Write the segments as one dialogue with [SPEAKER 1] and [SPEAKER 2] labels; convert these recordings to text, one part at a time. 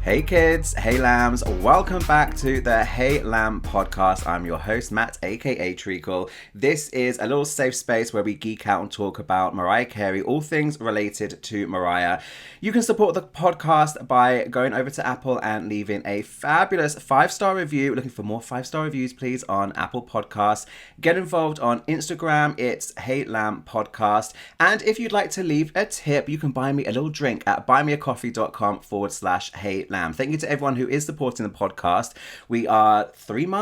[SPEAKER 1] Hey kids, hey lambs, welcome back to the Hey Lamb podcast. I'm your host Matt, aka Treacle. This is a little safe space where we geek out and talk about Mariah Carey, all things related to Mariah. You can support the podcast by going over to Apple and leaving a fabulous 5-star review. Looking for more 5-star reviews, please, on Apple Podcasts. Get involved on Instagram, it's Hey Lamb Podcast. And if you'd like to leave a tip, you can buy me a little drink at buymeacoffee.com/Hey Lamb. Thank you to everyone who is supporting the podcast. We are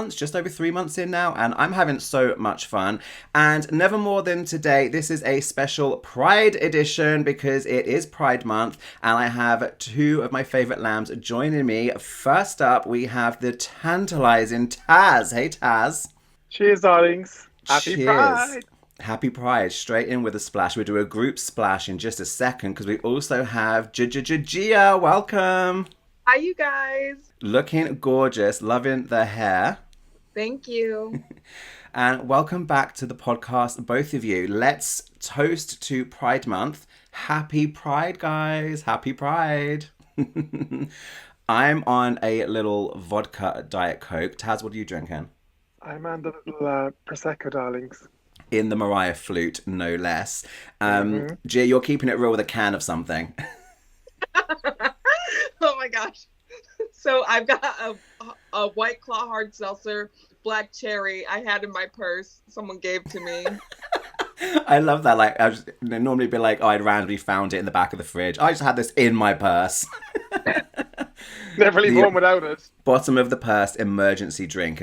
[SPEAKER 1] just over 3 months in now, and I'm having so much fun. And never more than today, this is a special Pride edition because it is Pride Month, and I have two of my favorite lambs joining me. First up, we have the tantalizing Taz. Hey, Taz.
[SPEAKER 2] Cheers, darlings. Happy
[SPEAKER 1] Cheers.
[SPEAKER 2] Pride.
[SPEAKER 1] Happy Pride, straight in with a splash. We'll do a group splash in just a second because we also have Ghia. Welcome.
[SPEAKER 3] Hi, you guys.
[SPEAKER 1] Looking gorgeous, loving the hair.
[SPEAKER 3] Thank you.
[SPEAKER 1] And welcome back to the podcast, both of you. Let's toast to Pride Month. Happy Pride, guys. Happy Pride. I'm on a little vodka Diet Coke. Taz, what are you drinking?
[SPEAKER 2] I'm on the little Prosecco, darlings.
[SPEAKER 1] In the Mariah flute, no less. Gia, you're keeping it real with a can of something.
[SPEAKER 3] Oh my gosh. So I've got a White Claw hard seltzer, black cherry I had in my purse. Someone gave to me.
[SPEAKER 1] I love that. Like, I just normally be like, oh, I'd randomly found it in the back of the fridge. I just had this in my purse.
[SPEAKER 2] Never leave home without it.
[SPEAKER 1] Bottom of the purse, emergency drink.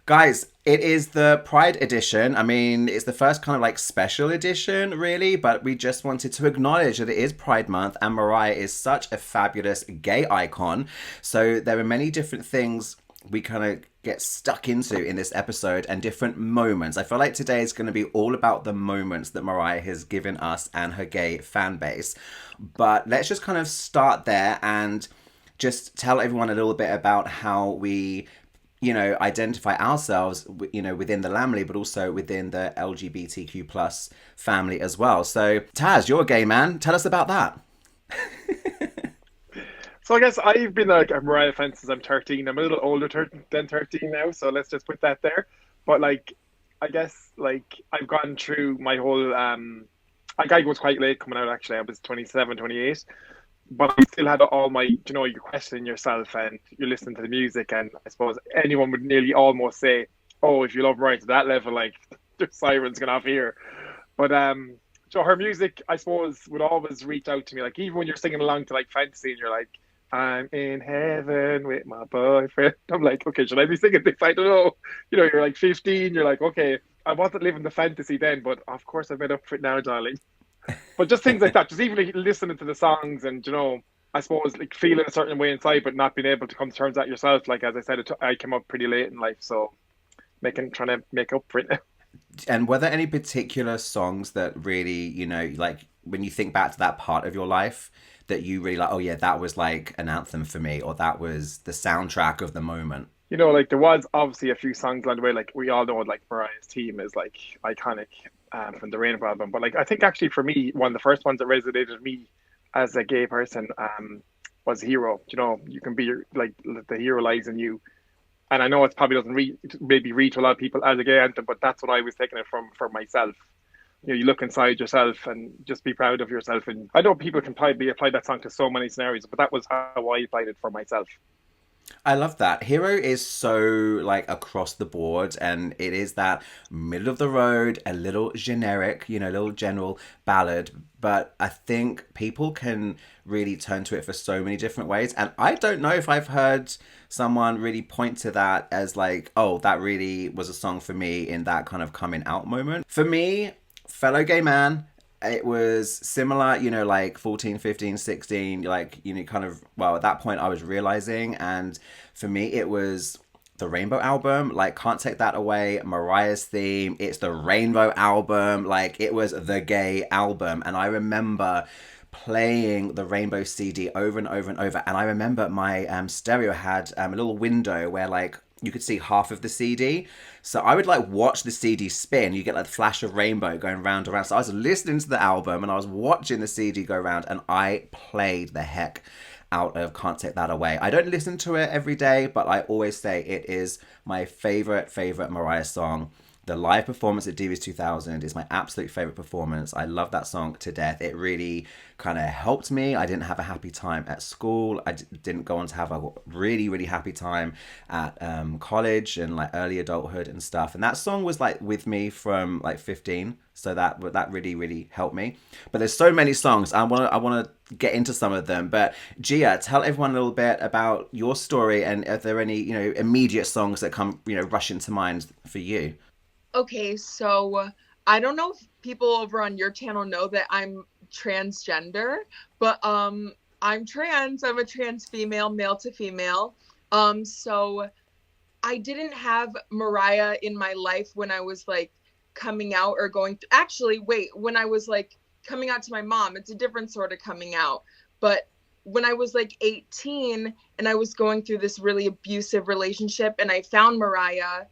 [SPEAKER 1] Guys, it is the Pride edition. I mean, it's the first kind of like special edition, really, but we just wanted to acknowledge that it is Pride Month and Mariah is such a fabulous gay icon. So there are many different things we kind of get stuck into in this episode and different moments. I feel like today is going to be all about the moments that Mariah has given us and her gay fan base. But let's just kind of start there and just tell everyone a little bit about how we, identify ourselves, within the Lambily, but also within the LGBTQ plus family as well. So, Taz, you're a gay man. Tell us about that.
[SPEAKER 2] So I guess I've been a Mariah fan since I'm 13. I'm a little older than 13 now, so let's just put that there. But I guess I've gone through my whole. I was quite late coming out. Actually, I was 27, 28. But I still had all my, you're questioning yourself and you're listening to the music, and I suppose anyone would nearly almost say, oh, if you love Mariah to that level, there's sirens going off here. But so her music, I suppose, would always reach out to me. Like, even when you're singing along to fantasy and you're like, I'm in heaven with my boyfriend. I'm like, okay, should I be singing this? I don't know. You're 15. You're like, okay, I wasn't living the fantasy then, but of course I've made up for it now, darling. But just things like that, just even listening to the songs and, I suppose feeling a certain way inside, but not being able to come to terms with that yourself. Like, as I said, I came up pretty late in life, so trying to make up for it now.
[SPEAKER 1] And were there any particular songs that really, when you think back to that part of your life that you really oh yeah, that was an anthem for me, or that was the soundtrack of the moment?
[SPEAKER 2] There was obviously a few songs along the way, we all know, Mariah's theme is iconic from the Rainbow album. But I think actually for me, one of the first ones that resonated with me as a gay person was Hero. You can be the hero lies in you. And I know it probably doesn't maybe reach a lot of people as a gay anthem, but that's what I was taking it from for myself. You look inside yourself and just be proud of yourself. And I know people can probably apply that song to so many scenarios, but that was how I applied it for myself.
[SPEAKER 1] I love that. Hero is so across the board, and it is that middle of the road, a little generic, little general ballad. But I think people can really turn to it for so many different ways. And I don't know if I've heard someone really point to that as oh, that really was a song for me in that kind of coming out moment. For me, fellow gay man, it was similar, 14, 15, 16, at that point I was realizing. And for me, it was the Rainbow album. Can't take that away. Mariah's theme, it's the Rainbow album. It was the gay album. And I remember playing the Rainbow CD over and over and over. And I remember my stereo had a little window where you could see half of the CD. So I would watch the CD spin. You get the flash of rainbow going round and round. So I was listening to the album and I was watching the CD go round, and I played the heck out of Can't Take That Away. I don't listen to it every day, but I always say it is my favorite Mariah song. The live performance at Divas 2000 is my absolute favorite performance. I love that song to death. It really kind of helped me. I didn't have a happy time at school. I didn't go on to have a really happy time at college and like early adulthood and stuff. And that song was like with me from like 15. So that really helped me. But there's so many songs. I want to get into some of them. But Ghia, tell everyone a little bit about your story, and are there any, immediate songs that come, rush into mind for you?
[SPEAKER 3] Okay, so I don't know if people over on your channel know that I'm transgender, but I'm trans. I'm a trans female, male to female. So I didn't have Mariah in my life when I was like coming out or going through, actually, wait, when I was like coming out to my mom. It's a different sort of coming out. But when I was like 18 and I was going through this really abusive relationship and I found Mariah,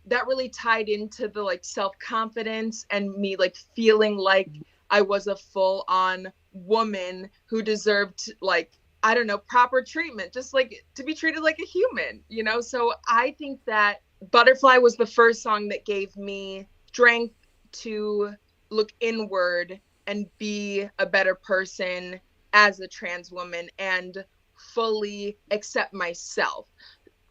[SPEAKER 3] that really tied into the like self-confidence and me like feeling like I was a full-on woman who deserved like, I don't know, proper treatment, just like to be treated like a human, So I think that Butterfly was the first song that gave me strength to look inward and be a better person as a trans woman and fully accept myself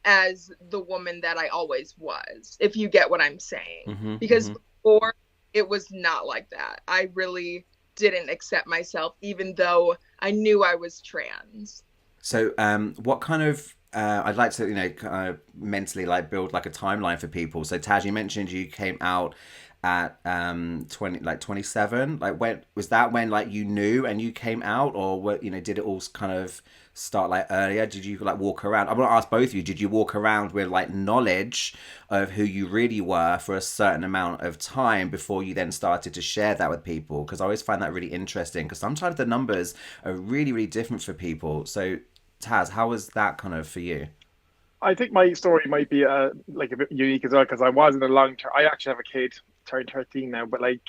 [SPEAKER 3] as the woman that I always was, if you get what I'm saying. Because before, it was not like that. I really didn't accept myself, even though I knew I was trans.
[SPEAKER 1] So what kind of, I'd like to, kind of mentally like build like a timeline for people. So Taj, you mentioned you came out at 27. Like when was that, when like you knew and you came out, or what, did it all kind of start like earlier? Did you like walk around, I'm gonna ask both of you, did you walk around with like knowledge of who you really were for a certain amount of time before you then started to share that with people? Because I always find that really interesting, because sometimes the numbers are really different for people. So Taz, how was that kind of for you?
[SPEAKER 2] I think my story might be like a bit unique as well, because I was in a long term. I actually have a kid, turned 13 now, but like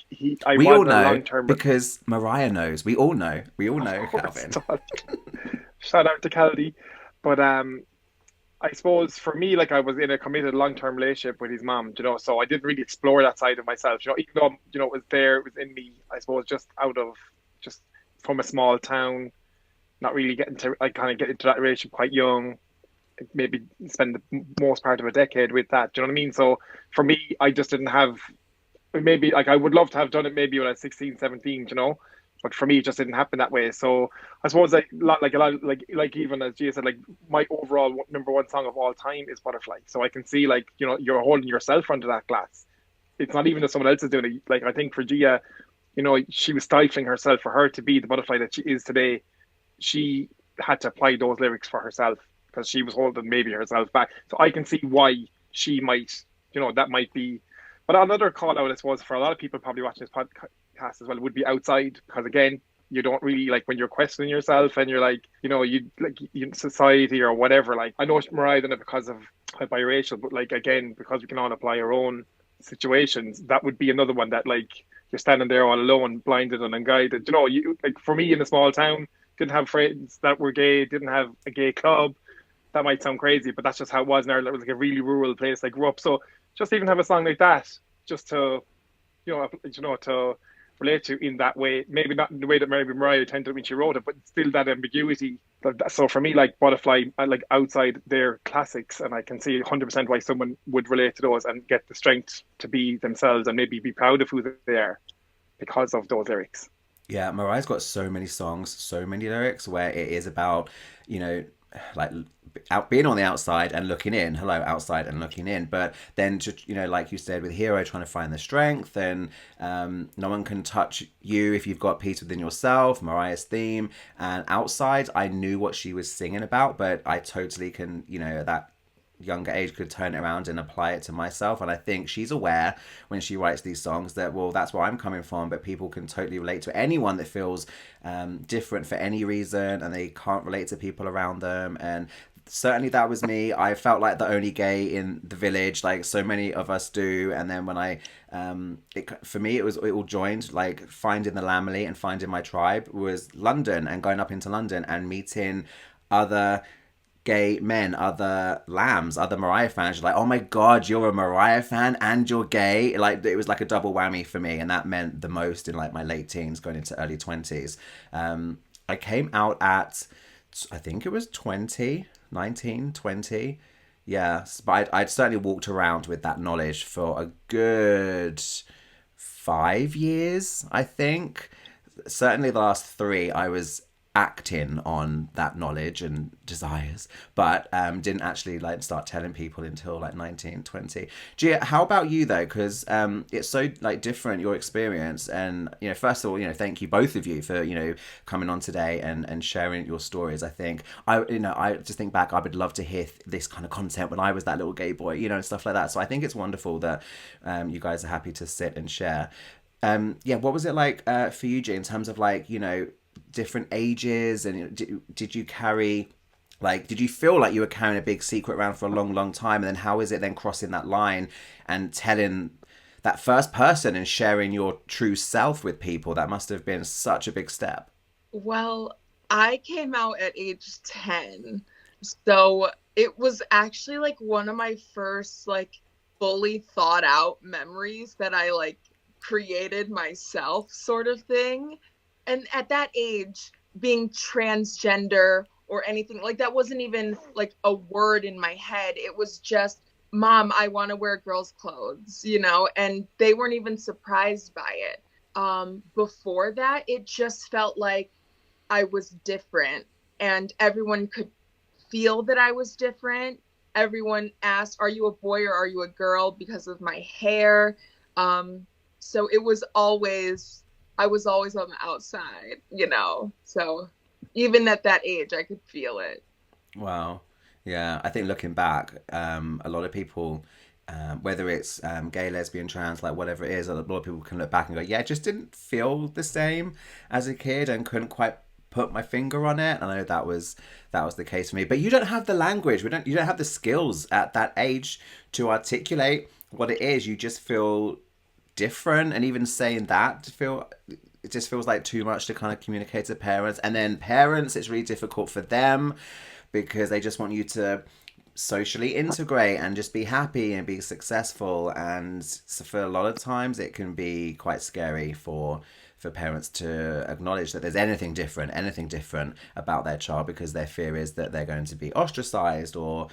[SPEAKER 2] I
[SPEAKER 1] we
[SPEAKER 2] was
[SPEAKER 1] all
[SPEAKER 2] in a
[SPEAKER 1] know
[SPEAKER 2] long term
[SPEAKER 1] because Mariah knows. We all know, Calvin.
[SPEAKER 2] Shout out to Caldy. But I suppose for me, like I was in a committed long term relationship with his mom, so I didn't really explore that side of myself, even though it was there, it was in me, I suppose, just from a small town, not really getting to, I kind of get into that relationship quite young, maybe spend the most part of a decade with that. Do you know what I mean? So for me, I just didn't have, maybe like I would love to have done it maybe when I was 16, 17, but for me, it just didn't happen that way. So I suppose like a lot, like even as Gia said, like my overall number one song of all time is Butterfly. So I can see like, you're holding yourself under that glass. It's not even that someone else is doing it. Like I think for Gia, she was stifling herself. For her to be the butterfly that she is today, she had to apply those lyrics for herself, because she was holding maybe herself back. So I can see why she might, that might be. But another call out, I suppose, for a lot of people probably watching this podcast as well, would be Outside, because again, you don't really, like, when you're questioning yourself and you're like, you like in society or whatever. Like I know Mariah done it because of biracial, but like again, because we can all apply our own situations, that would be another one that like you're standing there all alone, blinded and unguided. You like, for me in a small town, didn't have friends that were gay, didn't have a gay club. That might sound crazy, but that's just how it was in Ireland. It was like a really rural place I grew up. So just even have a song like that, just to, to relate to in that way. Maybe not in the way that maybe Mariah intended when she wrote it, but still that ambiguity. So for me, like Butterfly, I like Outside, they're classics, and I can see 100% why someone would relate to those and get the strength to be themselves and maybe be proud of who they are because of those lyrics.
[SPEAKER 1] Yeah, Mariah's got so many songs, so many lyrics where it is about, like being on the outside and looking in. Hello, outside and looking in. But then, just, like you said, with Hero, trying to find the strength, and no one can touch you if you've got peace within yourself. Mariah's theme, and Outside, I knew what she was singing about, but I totally can, at that younger age, could turn it around and apply it to myself. And I think she's aware when she writes these songs that, well, that's where I'm coming from, but people can totally relate to anyone that feels different for any reason and they can't relate to people around them. And certainly that was me. I felt like the only gay in the village, like so many of us do. And then when for me, it all joined, like finding the Lambily and finding my tribe was London, and going up into London and meeting other gay men, other Lambs, other Mariah fans. You're like, oh my God, you're a Mariah fan and you're gay. Like, it was like a double whammy for me. And that meant the most in like my late teens going into early 20s. I came out at, I think it was 19, 20. Yeah, but I'd certainly walked around with that knowledge for a good 5 years, I think. Certainly the last 3, I was acting on that knowledge and desires, but didn't actually like start telling people until like 19, 20. Ghia, how about you though? Because it's so like different, your experience. And first of all, thank you both of you for coming on today and sharing your stories. I think I just think back, I would love to hear this kind of content when I was that little gay boy, and stuff like that. So I think it's wonderful that you guys are happy to sit and share. What was it like for you, Ghia, in terms of like different ages, and did you carry, like, did you feel like you were carrying a big secret around for a long time, and then how is it then crossing that line and telling that first person and sharing your true self with people? That must have been such a big step.
[SPEAKER 3] Well, I came out at age 10, so it was actually like one of my first like fully thought out memories that I like created myself, sort of thing. And at that age, being transgender or anything like that wasn't even like a word in my head. It was just, Mom, I want to wear girls' clothes, and they weren't even surprised by it. Before that, it just felt like I was different, and everyone could feel that I was different. Everyone asked, are you a boy or are you a girl, because of my hair? So it was always, I was always on the outside, so even at that age, I could feel it.
[SPEAKER 1] Wow. Yeah. I think looking back, a lot of people, whether it's gay, lesbian, trans, like whatever it is, a lot of people can look back and go, yeah, it just didn't feel the same as a kid and couldn't quite put my finger on it. And I know that was the case for me. But you don't have the language. You don't have the skills at that age to articulate what it is. You just feel different, and even saying that it just feels like too much to kind of communicate to parents. And then parents, it's really difficult for them because they just want you to socially integrate and just be happy and be successful. And so for a lot of times it can be quite scary for parents to acknowledge that there's anything different about their child, because their fear is that they're going to be ostracized or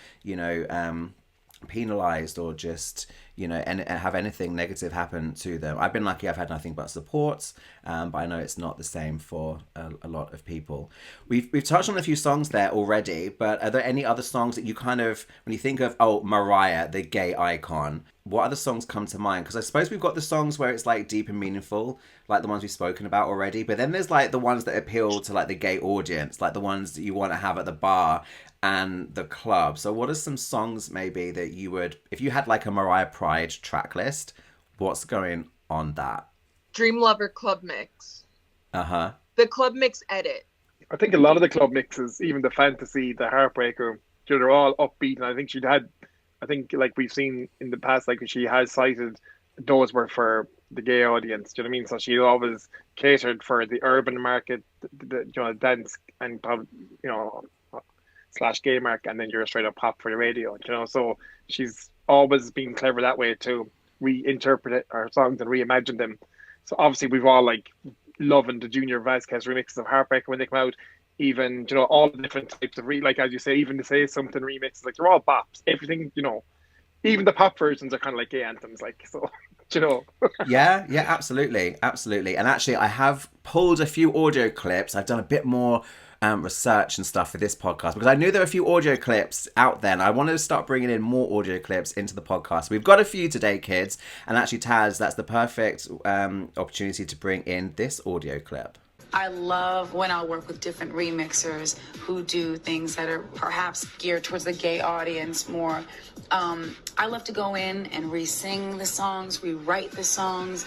[SPEAKER 1] penalized, or just and have anything negative happen to them. I've been lucky, I've had nothing but support, but I know it's not the same for a lot of people. We've touched on a few songs there already, but are there any other songs that you kind of, when you think of Mariah, the gay icon, what other songs come to mind? Because I suppose we've got the songs where it's like deep and meaningful, like the ones we've spoken about already, but then there's like the ones that appeal to like the gay audience, like the ones that you want to have at the bar and the club. So what are some songs maybe that you would, if you had like a Mariah Pride track list, what's going on that?
[SPEAKER 3] Dream Lover Club Mix. The Club Mix edit.
[SPEAKER 2] I think a lot of the club mixes, even the Fantasy, the Heartbreaker, they're all upbeat. And I think like we've seen in the past, like she has cited those were for the gay audience. Do you know what I mean? So she always catered for the urban market, the dance and pub, / gay market, and then you're straight up pop for the radio. So she's always been clever that way to reinterpret our songs and reimagine them. So obviously we've all like loving the Junior Vasquez remixes of Heartbreaker when they come out. Even all the different types of like as you say, even to Say Something remixes, like they're all bops. Everything, even the pop versions are kind of like gay anthems, like so.
[SPEAKER 1] Yeah, absolutely. And actually, I have pulled a few audio clips. I've done a bit more research and stuff for this podcast, because I knew there were a few audio clips out there, and I wanted to start bringing in more audio clips into the podcast. We've got a few today, kids, and actually, Taz, that's the perfect opportunity to bring in this audio clip.
[SPEAKER 4] I love when I'll work with different remixers who do things that are perhaps geared towards the gay audience more. I love to go in and re-sing the songs, rewrite the songs,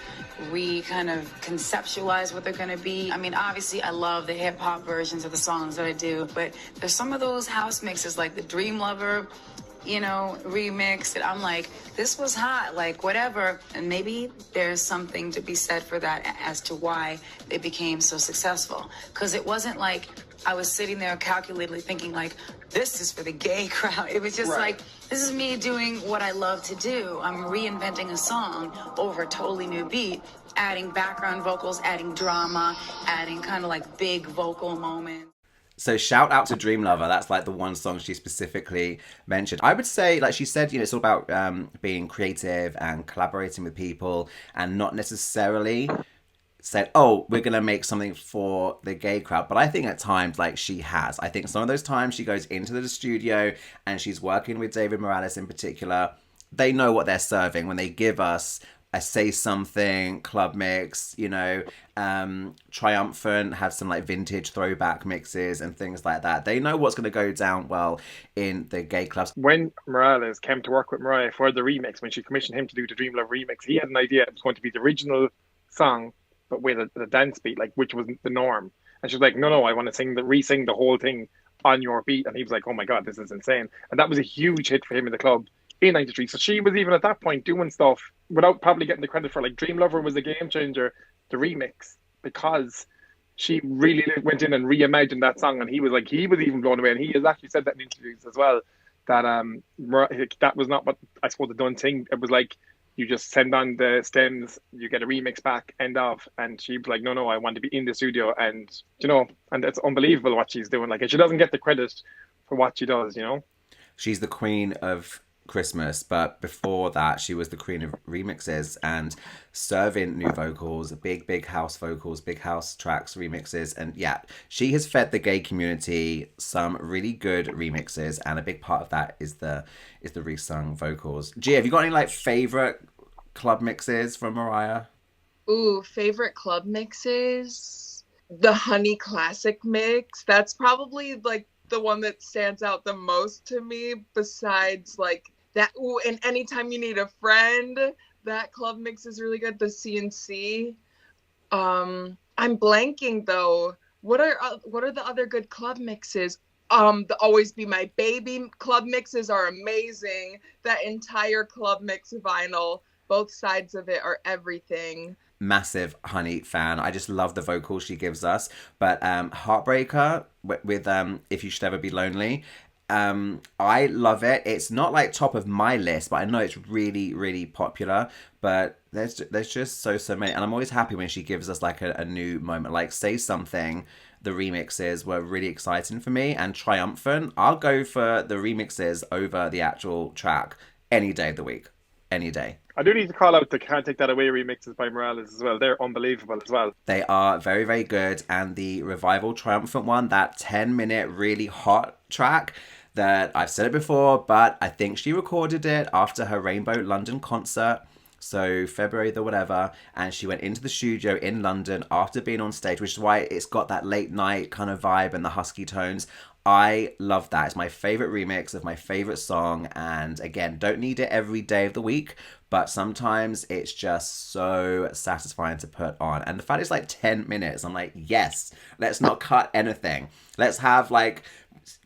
[SPEAKER 4] kind of conceptualize what they're going to be. I mean, obviously, I love the hip-hop versions of the songs that I do, but there's some of those house mixes, like the Dream Lover, remix, that I'm like, this was hot, like whatever. And maybe there's something to be said for that as to why they became so successful. Because it wasn't like I was sitting there calculatedly thinking like, this is for the gay crowd. It was just like, this is me doing what I love to do. I'm reinventing a song over a totally new beat, adding background vocals, adding drama, adding kind of like big vocal moments.
[SPEAKER 1] So shout out to Dream Lover. That's like the one song she specifically mentioned. I would say, like she said, it's all about being creative and collaborating with people, and not necessarily said, oh, we're going to make something for the gay crowd. But I think at times, like she has. I think some of those times she goes into the studio and she's working with David Morales in particular. They know what they're serving when they give us a Say Something club mix, Triumphant had some like vintage throwback mixes and things like that. They know what's going to go down well in the gay clubs.
[SPEAKER 2] When Morales came to work with Mariah for the remix, when she commissioned him to do the Dream Love remix, he had an idea it was going to be the original song, but with a dance beat, like, which was the norm. And she was like, no, I want to re-sing the whole thing on your beat. And he was like, oh my God, this is insane. And that was a huge hit for him in the club in 93. So she was even at that point doing stuff without probably getting the credit for, like, Dream Lover was a game changer, the remix, because she really went in and reimagined that song. And he was even blown away. And he has actually said that in interviews as well, that that was not what I suppose the done thing. It was like, you just send on the stems, you get a remix back, end of. And she was like, no, I want to be in the studio. And, and it's unbelievable what she's doing. Like, she doesn't get the credit for what she does,
[SPEAKER 1] She's the queen of Christmas, but before that she was the queen of remixes and serving new vocals, big house vocals, big house tracks, remixes. And yeah, she has fed the gay community some really good remixes, and a big part of that is the resung vocals. Ghia, have you got any like favorite club mixes from Mariah?
[SPEAKER 3] Ooh, favorite club mixes? The Honey Classic mix. That's probably like the one that stands out the most to me, besides like that. Ooh, and Anytime You Need a Friend, that club mix is really good. The CNC. I'm blanking though. What are the other good club mixes? The Always Be My Baby club mixes are amazing. That entire club mix vinyl, both sides of it are everything.
[SPEAKER 1] Massive Honey fan. I just love the vocals she gives us. But Heartbreaker with If You Should Ever Be Lonely, I love it. It's not like top of my list, but I know it's really, really popular. But there's just so many, and I'm always happy when she gives us like a new moment. Like Say Something, the remixes were really exciting for me, and Triumphant, I'll go for the remixes over the actual track any day of the week, any day.
[SPEAKER 2] I do need to call out the Can't Take That Away remixes by Morales as well. They're unbelievable as well.
[SPEAKER 1] They are very, very good. And the Revival Triumphant one, that 10-minute really hot track that I've said it before, but I think she recorded it after her Rainbow London concert. So February the whatever, and she went into the studio in London after being on stage, which is why it's got that late night kind of vibe and the husky tones. I love that. It's my favorite remix of my favorite song. And again, don't need it every day of the week, but sometimes it's just so satisfying to put on. And the fact it's like 10 minutes, I'm like, yes, let's not cut anything. Let's have like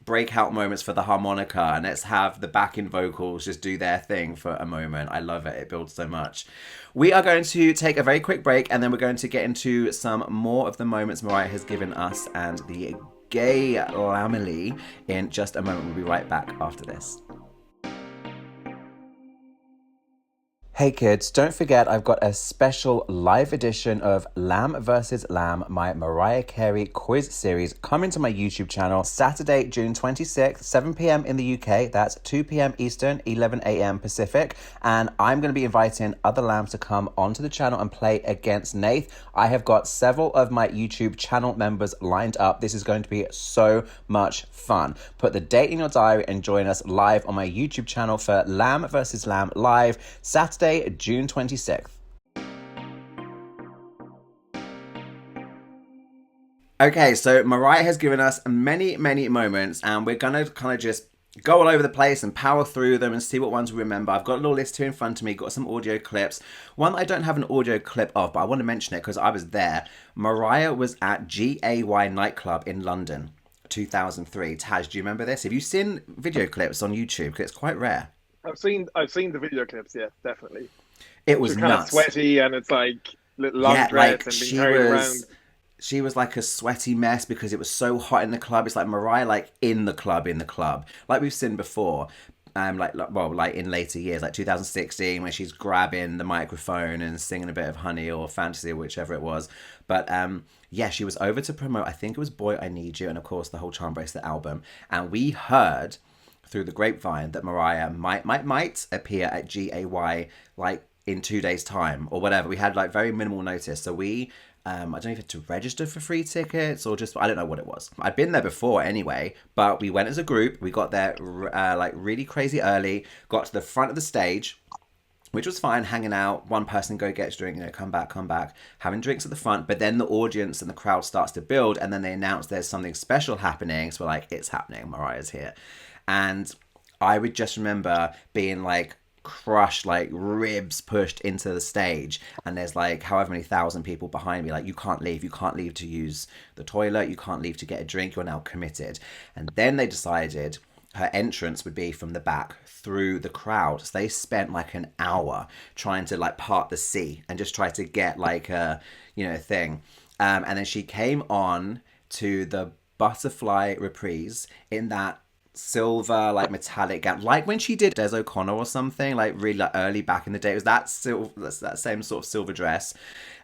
[SPEAKER 1] breakout moments for the harmonica, and let's have the backing vocals just do their thing for a moment. I love it. It builds so much. We are going to take a very quick break, and then we're going to get into some more of the moments Mariah has given us and the gay Lambily in just a moment. We'll be right back after this. Hey kids, don't forget I've got a special live edition of Lamb vs. Lamb, my Mariah Carey quiz series, coming to my YouTube channel Saturday, June 26th, 7 p.m. in the UK. That's 2 p.m. Eastern, 11 a.m. Pacific. And I'm going to be inviting other lambs to come onto the channel and play against Nath. I have got several of my YouTube channel members lined up. This is going to be so much fun. Put the date in your diary and join us live on my YouTube channel for Lamb vs. Lamb live, Saturday, June 26th. Okay, so Mariah has given us many, many moments, and we're gonna kind of just go all over the place and power through them and see what ones we remember. I've got a little list here in front of me, got some audio clips. One that I don't have an audio clip of, but I want to mention it because I was there. Mariah was at GAY nightclub in London, 2003. Taj, do you remember this? Have you seen video clips on YouTube? Because it's quite rare.
[SPEAKER 2] I've seen the video clips, yeah, definitely.
[SPEAKER 1] It was
[SPEAKER 2] She's kind of
[SPEAKER 1] nuts.
[SPEAKER 2] sweaty and it's like little long
[SPEAKER 1] Yeah,
[SPEAKER 2] dress
[SPEAKER 1] like
[SPEAKER 2] and being carried around.
[SPEAKER 1] she was like a sweaty mess because it was so hot in the club. It's like Mariah, like in the club, like we've seen before. Like in later years, like 2016, when she's grabbing the microphone and singing a bit of Honey or Fantasy or whichever it was. But yeah, she was over to promote, I think it was Boy I Need You, and of course the whole Charm Bracelet album. And we heard through the grapevine that Mariah might appear at GAY like in 2 days' time or whatever. We had like very minimal notice, so we I don't know if you had to register for free tickets or just, I don't know what it was. I'd been there before anyway, but we went as a group. We got there like really crazy early, got to the front of the stage, which was fine, hanging out. One person go get a drink, come back, having drinks at the front. But then the audience and the crowd starts to build, and then they announce there's something special happening. So we're like, it's happening, Mariah's here. And I would just remember being like, crushed, like ribs pushed into the stage, and there's like however many thousand people behind me, like you can't leave to use the toilet, you can't leave to get a drink, you're now committed. And then they decided her entrance would be from the back through the crowd, so they spent like an hour trying to like part the sea and just try to get like a thing, and then she came on to the butterfly reprise in that silver like metallic gown, like when she did Des O'Connor or something, like really like early back in the day. It was that same sort of silver dress,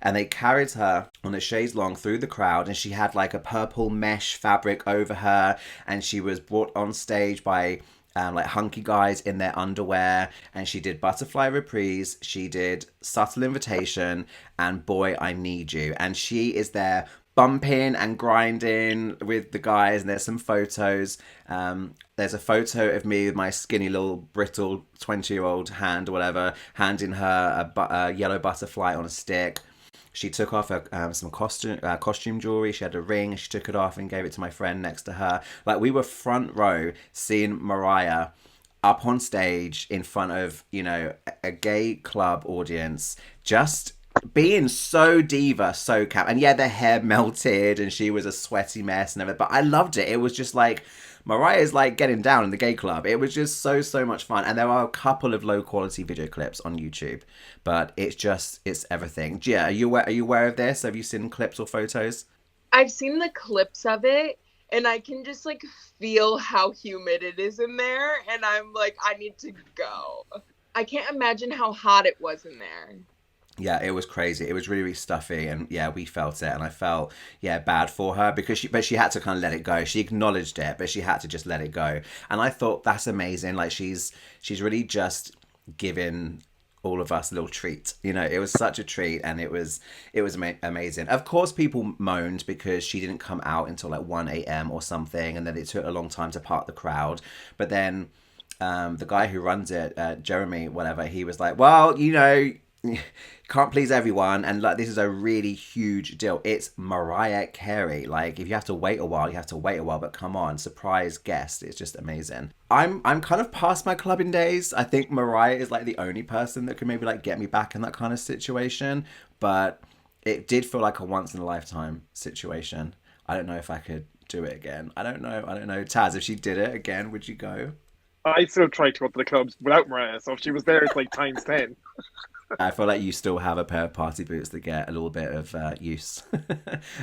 [SPEAKER 1] and they carried her on a chaise longue through the crowd, and she had like a purple mesh fabric over her, and she was brought on stage by like hunky guys in their underwear, and she did Butterfly Reprise, she did Subtle Invitation, and Boy I Need You, and she is there bumping and grinding with the guys, and there's some photos. There's a photo of me with my skinny little brittle 20-year-old hand or whatever, handing her a yellow butterfly on a stick. She took off some costume jewelry. She had a ring. She took it off and gave it to my friend next to her. Like, we were front row seeing Mariah up on stage in front of, a gay club audience, just being so diva, so cap. And yeah, the hair melted and she was a sweaty mess and everything, but I loved it. It was just like, Mariah's like getting down in the gay club. It was just so much fun. And there are a couple of low quality video clips on YouTube, but it's everything. Ghia, are you aware of this? Have you seen clips or photos?
[SPEAKER 3] I've seen the clips of it, and I can just like feel how humid it is in there, and I'm like, I need to go. I can't imagine how hot it was in there.
[SPEAKER 1] Yeah, it was crazy. It was really, really stuffy, and yeah, we felt it, and I felt bad for her because she had to kind of let it go. She acknowledged it, but she had to just let it go. And I thought that's amazing. Like she's really just giving all of us a little treat. It was such a treat, and it was amazing. Of course, people moaned because she didn't come out until like 1 a.m. or something, and then it took a long time to part the crowd. But then the guy who runs it, Jeremy, whatever, he was like, well, can't please everyone, and like this is a really huge deal. It's Mariah Carey. Like, if you have to wait a while, you have to wait a while, but come on, surprise guest. It's just amazing. I'm kind of past my clubbing days. I think Mariah is like the only person that could maybe like get me back in that kind of situation, but it did feel like a once in a lifetime situation. I don't know if I could do it again. I don't know. Taz, if she did it again, would you go?
[SPEAKER 2] I still try to go to the clubs without Mariah, so if she was there, it's like times 10.
[SPEAKER 1] I feel like you still have a pair of party boots that get a little bit of use.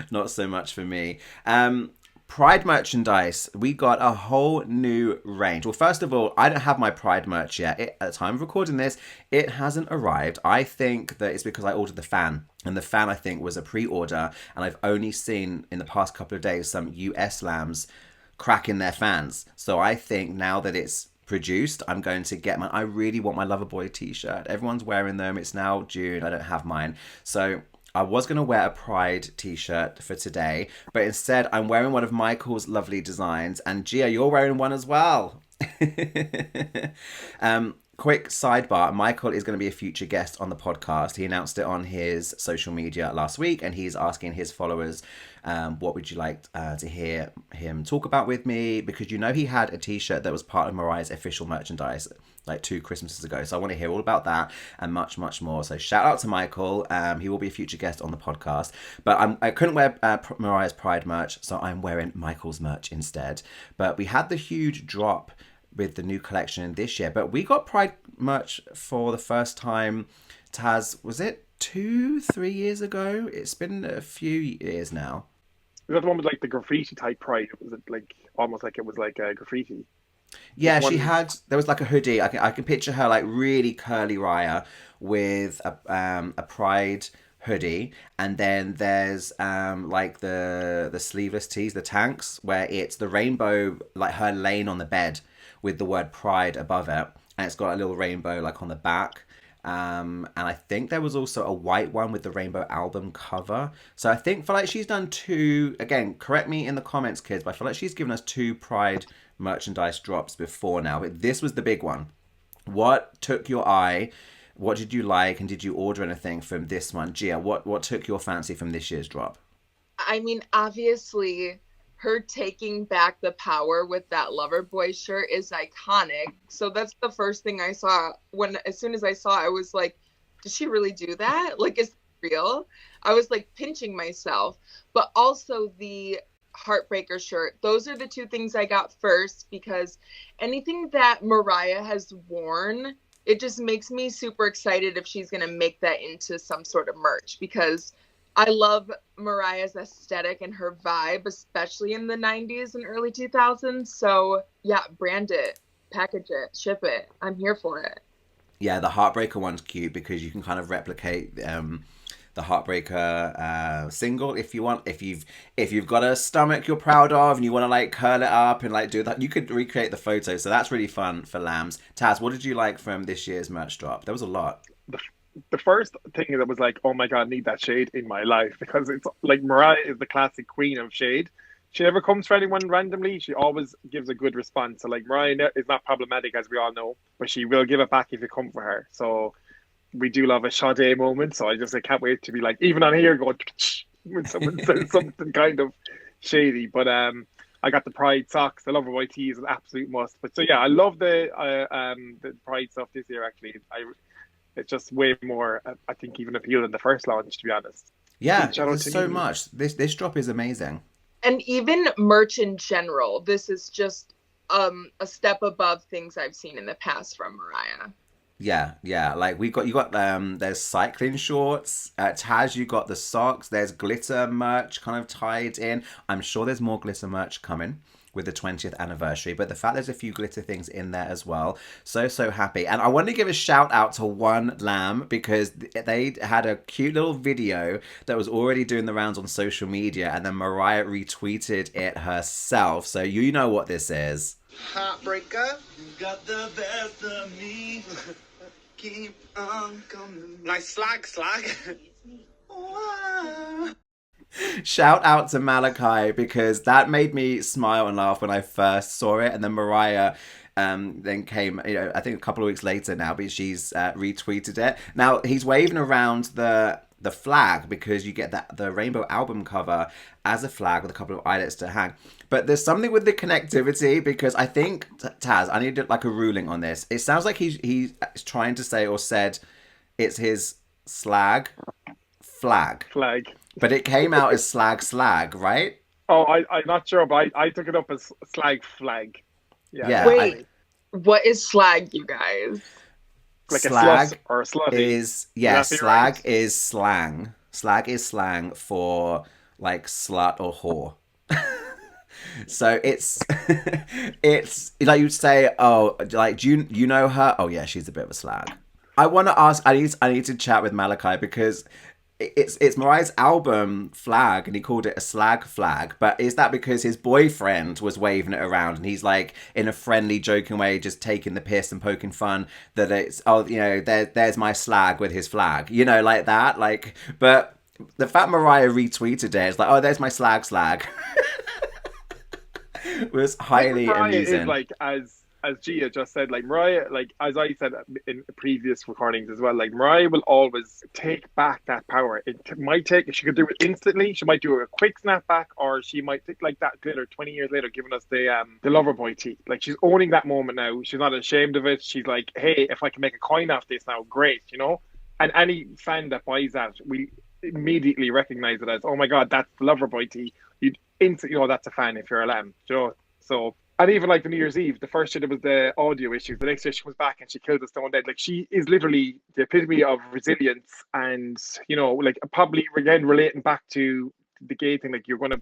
[SPEAKER 1] Not so much for me. Pride merchandise. We got a whole new range. Well, first of all, I don't have my Pride merch yet. At the time of recording this, it hasn't arrived. I think that it's because I ordered the fan. And the fan, I think, was a pre-order. And I've only seen in the past couple of days some US lambs cracking their fans. So I think now that it's produced, I'm going to get mine. I really want my Loverboy t-shirt. Everyone's wearing them. It's now June. I don't have mine. So I was going to wear a Pride t-shirt for today, but instead I'm wearing one of Michael's lovely designs. And Ghia, you're wearing one as well. Quick sidebar, Michael is going to be a future guest on the podcast. He announced it on his social media last week, and he's asking his followers, what would you like to hear him talk about with me? Because he had a t-shirt that was part of Mariah's official merchandise like 2 Christmases ago. So I want to hear all about that and much, much more. So shout out to Michael. He will be a future guest on the podcast. But I couldn't wear Mariah's Pride merch, so I'm wearing Michael's merch instead. But we had the huge drop with the new collection this year. But we got Pride merch for the first time, Taz, was it 2-3 years ago? It's been a few years now.
[SPEAKER 2] Was that the one with like the graffiti type Pride? Was it like almost like it was like a graffiti?
[SPEAKER 1] Yeah, there was like a hoodie. I can picture her like really curly Raya with a Pride hoodie, and then there's like the sleeveless tees, the tanks, where it's the rainbow, like her laying on the bed with the word Pride above it, and it's got a little rainbow like on the back. And I think there was also a white one with the Rainbow album cover. So I feel like she's done 2, again, correct me in the comments, kids, but I feel like she's given us 2 Pride merchandise drops before now. But this was the big one. What took your eye? What did you like? And did you order anything from this one? Ghia, what took your fancy from this year's drop?
[SPEAKER 3] I mean, obviously, her taking back the power with that Loverboy shirt is iconic. So that's the first thing I saw. As soon as I saw it, I was like, did she really do that? Like, is it real? I was like pinching myself. But also the Heartbreaker shirt. Those are the 2 things I got first, because anything that Mariah has worn, it just makes me super excited if she's going to make that into some sort of merch, because I love Mariah's aesthetic and her vibe, especially in the 90s and early 2000s. So, yeah, brand it, package it, ship it. I'm here for it.
[SPEAKER 1] Yeah, the Heartbreaker one's cute because you can kind of replicate the Heartbreaker single if you want. If you've got a stomach you're proud of and you want to like curl it up and like do that, you could recreate the photo. So that's really fun for Lambs. Taz, what did you like from this year's merch drop? There was a lot.
[SPEAKER 2] The first thing that was like, oh my god, I need that shade in my life, because it's like Mariah is the classic queen of shade. She never comes for anyone randomly. She always gives a good response. So like Mariah is not problematic, as we all know, but she will give it back if you come for her. So we do love a Sade moment. So I can't wait to be like, even on here going when someone says something kind of shady. But I got the Pride socks. The Loverboy tee is an absolute must. But so yeah, I love the Pride stuff this year. Actually, it's just way more, I think, even appeal than the first launch, to be honest.
[SPEAKER 1] Yeah, there's so much. This drop is amazing.
[SPEAKER 3] And even merch in general, this is just a step above things I've seen in the past from Mariah.
[SPEAKER 1] Yeah. Like you got there's cycling shorts. Taz, you got the socks. There's glitter merch kind of tied in. I'm sure there's more glitter merch coming with the 20th anniversary, but the fact there's a few glitter things in there as well. So happy. And I want to give a shout out to One Lamb, because they had a cute little video that was already doing the rounds on social media, and then Mariah retweeted it herself. So you know what this is.
[SPEAKER 5] Heartbreaker, you got the best of me. Keep on coming. Nice slag.
[SPEAKER 1] Shout out to Malachi, because that made me smile and laugh when I first saw it, and then Mariah then came, I think a couple of weeks later now, but she's retweeted it. Now he's waving around the flag, because you get the Rainbow album cover as a flag with a couple of eyelets to hang. But there's something with the connectivity, because I think, Taz, I need like a ruling on this. It sounds like he's trying to say or said it's his flag. But it came out as slag, right?
[SPEAKER 2] Oh, I'm not sure, but I took it up as flag. Yeah.
[SPEAKER 3] Wait, what is slag, you guys?
[SPEAKER 2] Like
[SPEAKER 1] slag
[SPEAKER 2] a slut or a slutty.
[SPEAKER 1] Slag right? Is slang. Slag is slang for like slut or whore. So it's like you'd say, oh, like, do you know her? Oh yeah, she's a bit of a slag. I want to ask. I need to chat with Malachi, because it's Mariah's album flag, and he called it a slag flag. But is that because his boyfriend was waving it around, and he's like in a friendly, joking way, just taking the piss and poking fun that it's, oh, there's my slag with his flag, like that. Like, but the fact Mariah retweeted it, it's like, oh, there's my slag. Was highly amusing.
[SPEAKER 2] Is like as as Ghia just said, like Mariah, like as I said in previous recordings as well, like Mariah will always take back that power. It might take, she could do it instantly, she might do a quick snapback, or she might take like that glitter 20 years later, giving us the Loverboy tea. Like she's owning that moment now. She's not ashamed of it. She's like, hey, if I can make a coin off this now, great, you know? And any fan that buys that, we immediately recognize it as, oh my God, that's the Loverboy tea. You'd instantly know that's a fan if you're a lamb, you know? So, and even like the New Year's Eve, the first year there was the audio issues. The next year she comes back and she kills us stone dead. Like she is literally the epitome of resilience, and you know, like probably again relating back to the gay thing. Like you're gonna,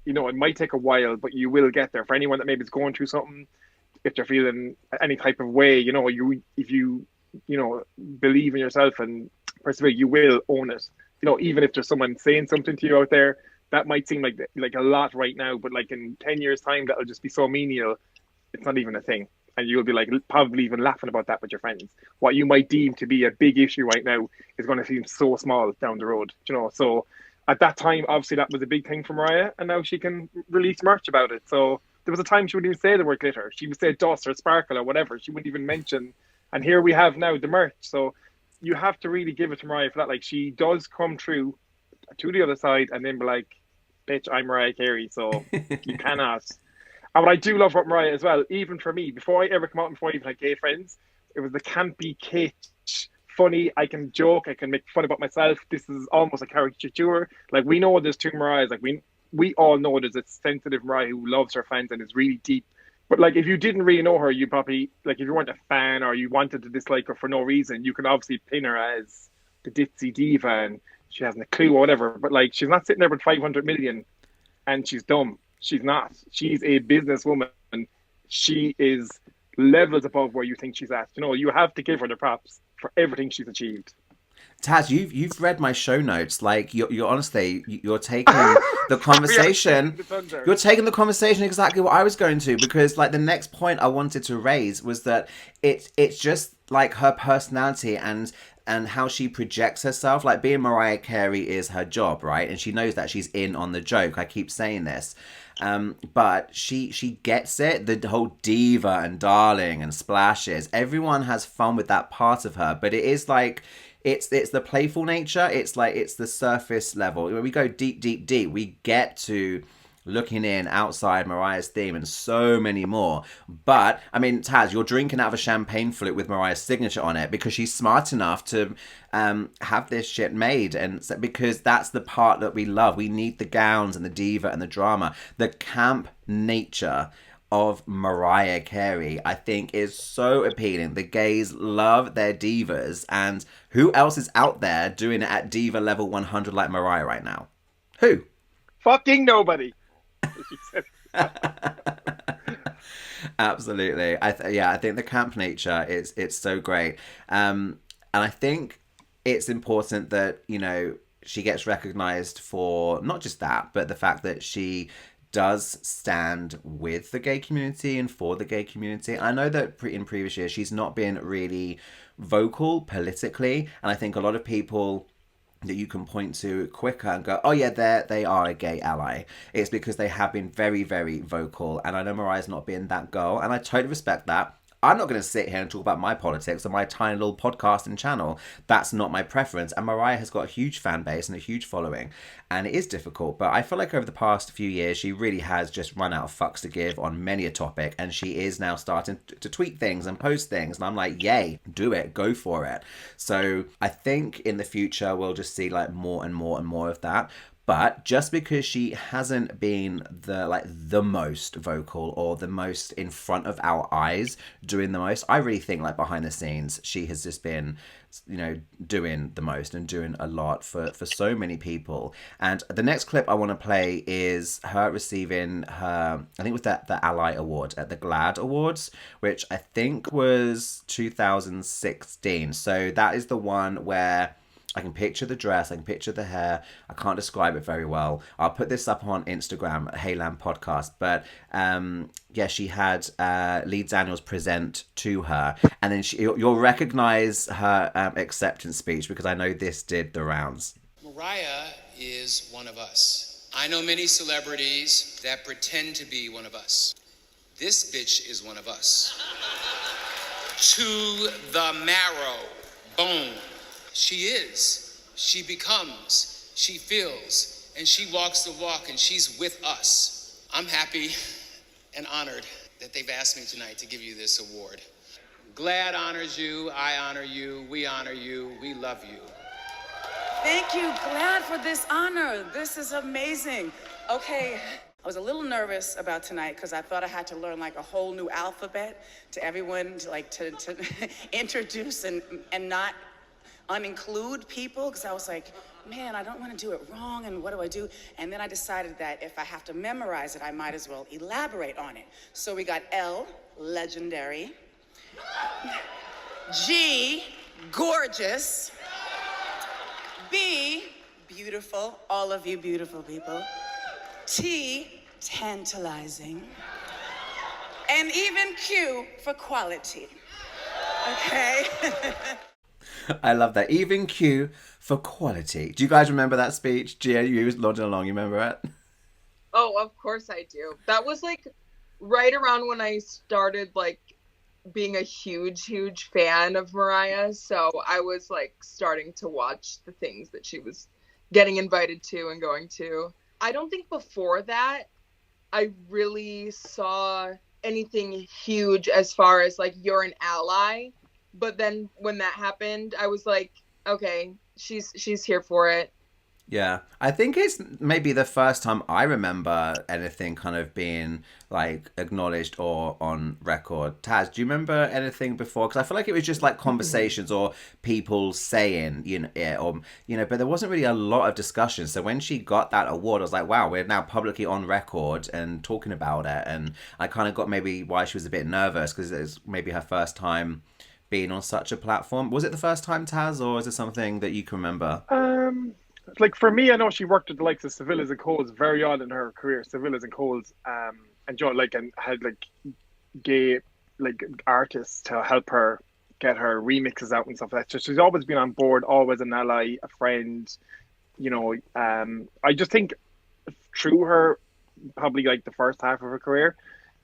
[SPEAKER 2] you know, it might take a while, but you will get there. For anyone that maybe is going through something, if they're feeling any type of way, you know, if you believe in yourself and persevere, you will own it. You know, even if there's someone saying something to you out there that might seem like a lot right now, but like in 10 years time, that'll just be so menial. It's not even a thing. And you'll be like probably even laughing about that with your friends. What you might deem to be a big issue right now is going to seem so small down the road, you know? So at that time, obviously that was a big thing for Mariah, and now she can release merch about it. So there was a time she wouldn't even say the word glitter. She would say dust or sparkle or whatever. She wouldn't even mention, and here we have now the merch. So you have to really give it to Mariah for that. Like she does come true to the other side and then be like, bitch, I'm Mariah Carey, so you cannot. And what I do love about Mariah as well, even for me, before I ever come out and before I even had gay friends, it was the campy, kitsch, funny, I can joke, I can make fun about myself. This is almost a caricature. Like we know there's two Mariahs, like we all know there's a sensitive Mariah who loves her fans and is really deep. But like if you didn't really know her, you probably, like if you weren't a fan or you wanted to dislike her for no reason, you can obviously pin her as the ditzy diva and she hasn't a clue or whatever, but like she's not sitting there with 500 million and she's dumb. She's not. She's a businesswoman. She is levels above where you think she's at. You know, you have to give her the props for everything she's achieved.
[SPEAKER 1] Taz, you've read my show notes. Like you're honestly, you're taking the conversation. You're taking the conversation exactly what I was going to, because like the next point I wanted to raise was that it's just like her personality and how she projects herself. Like being Mariah Carey is her job, right? And she knows that she's in on the joke. I keep saying this. But she gets it. The whole diva and darling and splashes. Everyone has fun with that part of her. But it is like, it's the playful nature. It's like, it's the surface level. When we go deep, deep, deep, we get to looking in outside Mariah's theme and so many more. But I mean, Taz, you're drinking out of a champagne flute with Mariah's signature on it because she's smart enough to have this shit made, and because that's the part that we love. We need the gowns and the diva and the drama. The camp nature of Mariah Carey, I think, is so appealing. The gays love their divas, and who else is out there doing it at diva level 100 like Mariah right now? Who?
[SPEAKER 2] Fucking nobody.
[SPEAKER 1] Absolutely. I think the camp nature it's so great, and I think it's important that, you know, she gets recognized for not just that, but the fact that she does stand with the gay community and for the gay community. I know that in previous years she's not been really vocal politically, and I think a lot of people that you can point to quicker and go, oh yeah, they are a gay ally. It's because they have been very, very vocal. And I know Mariah's not been that girl, and I totally respect that. I'm not going to sit here and talk about my politics on my tiny little podcast and channel. That's not my preference. And Mariah has got a huge fan base and a huge following. And it is difficult. But I feel like over the past few years, she really has just run out of fucks to give on many a topic. And she is now starting to tweet things and post things. And I'm like, yay, do it. Go for it. So I think in the future, we'll just see like more and more and more of that. But just because she hasn't been the most vocal or the most in front of our eyes doing the most, I really think like behind the scenes, she has just been, you know, doing the most and doing a lot for so many people. And the next clip I want to play is her receiving her, I think it was the Ally Award at the GLAAD Awards, which I think was 2016. So that is the one where I can picture the dress, I can picture the hair. I can't describe it very well. I'll put this up on Instagram, Hey Lamb Podcast. But yeah, she had Lee Daniels present to her. And then you'll recognize her acceptance speech, because I know this did the rounds.
[SPEAKER 6] Mariah is one of us. I know many celebrities that pretend to be one of us. This bitch is one of us. To the marrow, bone. She is, she becomes, she feels, and she walks the walk, and she's with us. I'm happy and honored that they've asked me tonight to give you this award. GLAAD honors you, I honor you, we love you.
[SPEAKER 4] Thank you, GLAAD, for this honor. This is amazing. Okay, I was a little nervous about tonight because I thought I had to learn like a whole new alphabet to everyone, to introduce and not uninclude people, because I was like, man, I don't want to do it wrong, and what do I do? And then I decided that if I have to memorize it, I might as well elaborate on it. So we got L, legendary. G, gorgeous. B, beautiful, all of you beautiful people. T, tantalizing. And even Q for quality. Okay?
[SPEAKER 1] I love that. Even Q for quality. Do you guys remember that speech? Ghia, you was nodding along. You remember it?
[SPEAKER 3] Oh, of course I do. That was like right around when I started like being a huge fan of Mariah. So I was like starting to watch the things that she was getting invited to and going to. I don't think before that I really saw anything huge as far as like you're an ally. But then when that happened, I was like, okay, she's here for it.
[SPEAKER 1] Yeah, I think it's maybe the first time I remember anything kind of being like acknowledged or on record. Taz, do you remember anything before? Because I feel like it was just like conversations or people saying, but there wasn't really a lot of discussion. So when she got that award, I was like, wow, we're now publicly on record and talking about it. And I kind of got maybe why she was a bit nervous, because it was maybe her first time being on such a platform. Was it the first time, Taz, or is it something that you can remember?
[SPEAKER 2] Like for me, I know she worked with the likes of Sevilla's and Coles very on in her career. Sevilla's and Coles, and and had like gay like artists to help her get her remixes out and stuff like that. So she's always been on board, always an ally, a friend. I just think through her probably like the first half of her career,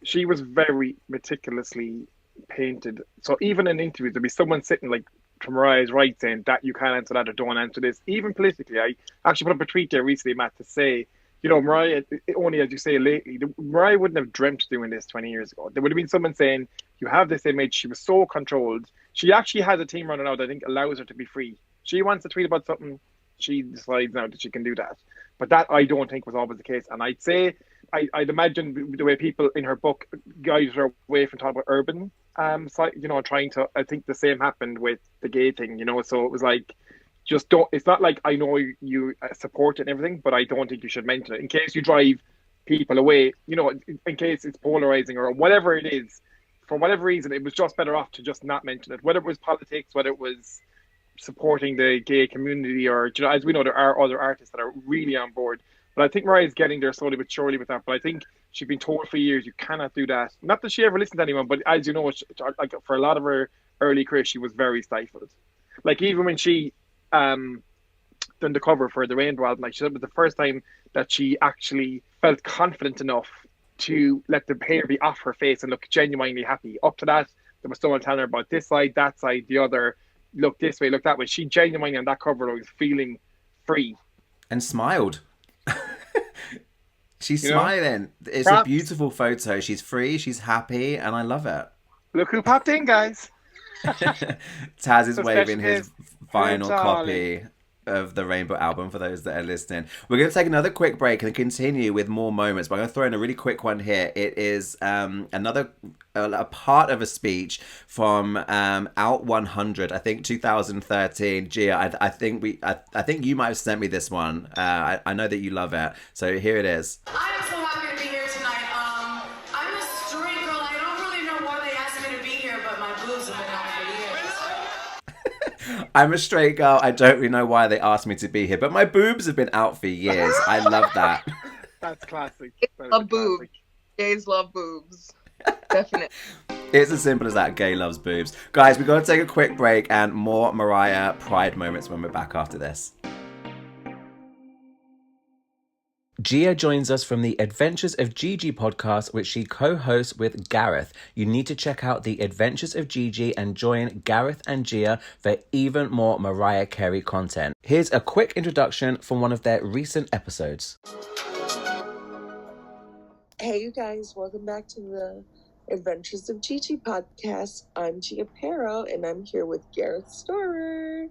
[SPEAKER 2] she was very meticulously painted. So even in interviews, there'd be someone sitting like to Mariah's right saying that you can't answer that or don't answer this. Even politically, I actually put up a tweet there recently, Matt, to say, Mariah, only as you say lately, Mariah wouldn't have dreamt doing this 20 years ago. There would have been someone saying, you have this image. She was so controlled. She actually has a team running out that I think allows her to be free. She wants to tweet about something, she decides now that she can do that. But that I don't think was always the case. And I'd say, I'd imagine the way people in her book guided her away from talking about urban, trying to, I think the same happened with the gay thing, so it was like, just don't, it's not like I know you support it and everything, but I don't think you should mention it in case you drive people away, in case it's polarizing or whatever it is. For whatever reason, it was just better off to just not mention it, whether it was politics, whether it was supporting the gay community, or as we know, there are other artists that are really on board. But I think Mariah's getting there slowly but surely with that. But I think she's been told for years you cannot do that. Not that she ever listened to anyone, but as you know, like for a lot of her early career, she was very stifled. Like even when she done the cover for the Rainbow album, like she said, it was the first time that she actually felt confident enough to let the hair be off her face and look genuinely happy. Up to that, there was someone telling her about this side, that side, the other. Look this way, look that way. She genuinely on that cover was feeling free
[SPEAKER 1] and smiled. She's smiling. It's a beautiful photo. She's free, she's happy, and I love it.
[SPEAKER 2] Look who popped in, guys.
[SPEAKER 1] Taz is waving his vinyl copy of the Rainbow album for those that are listening. We're going to take another quick break and continue with more moments, but I'm going to throw in a really quick one here. It is another a part of a speech from Out 100, I think 2013. Ghia, I think you might have sent me this one. I know that you love it, so here it is.
[SPEAKER 4] I'm so happy to be here tonight. I'm a straight girl. I don't really know why they asked me to be here, but my boobs have been out for years.
[SPEAKER 1] I'm a straight girl. I don't really know why they asked me to be here, but my boobs have been out for years. I love that.
[SPEAKER 2] That's classic.
[SPEAKER 3] Love boobs. Gays love boobs. Definitely.
[SPEAKER 1] It's as simple as that. Gay loves boobs. Guys, we've got to take a quick break and more Mariah Pride moments when we're back after this. Ghia joins us from the Adventures of Gigi podcast, which she co-hosts with Gareth. You need to check out the Adventures of Gigi and join Gareth and Ghia for even more Mariah Carey content. Here's a quick introduction from one of their recent episodes.
[SPEAKER 7] Hey, you guys, welcome back to the Adventures of Gigi podcast. I'm Ghia Parow, and I'm here with Gareth Storer.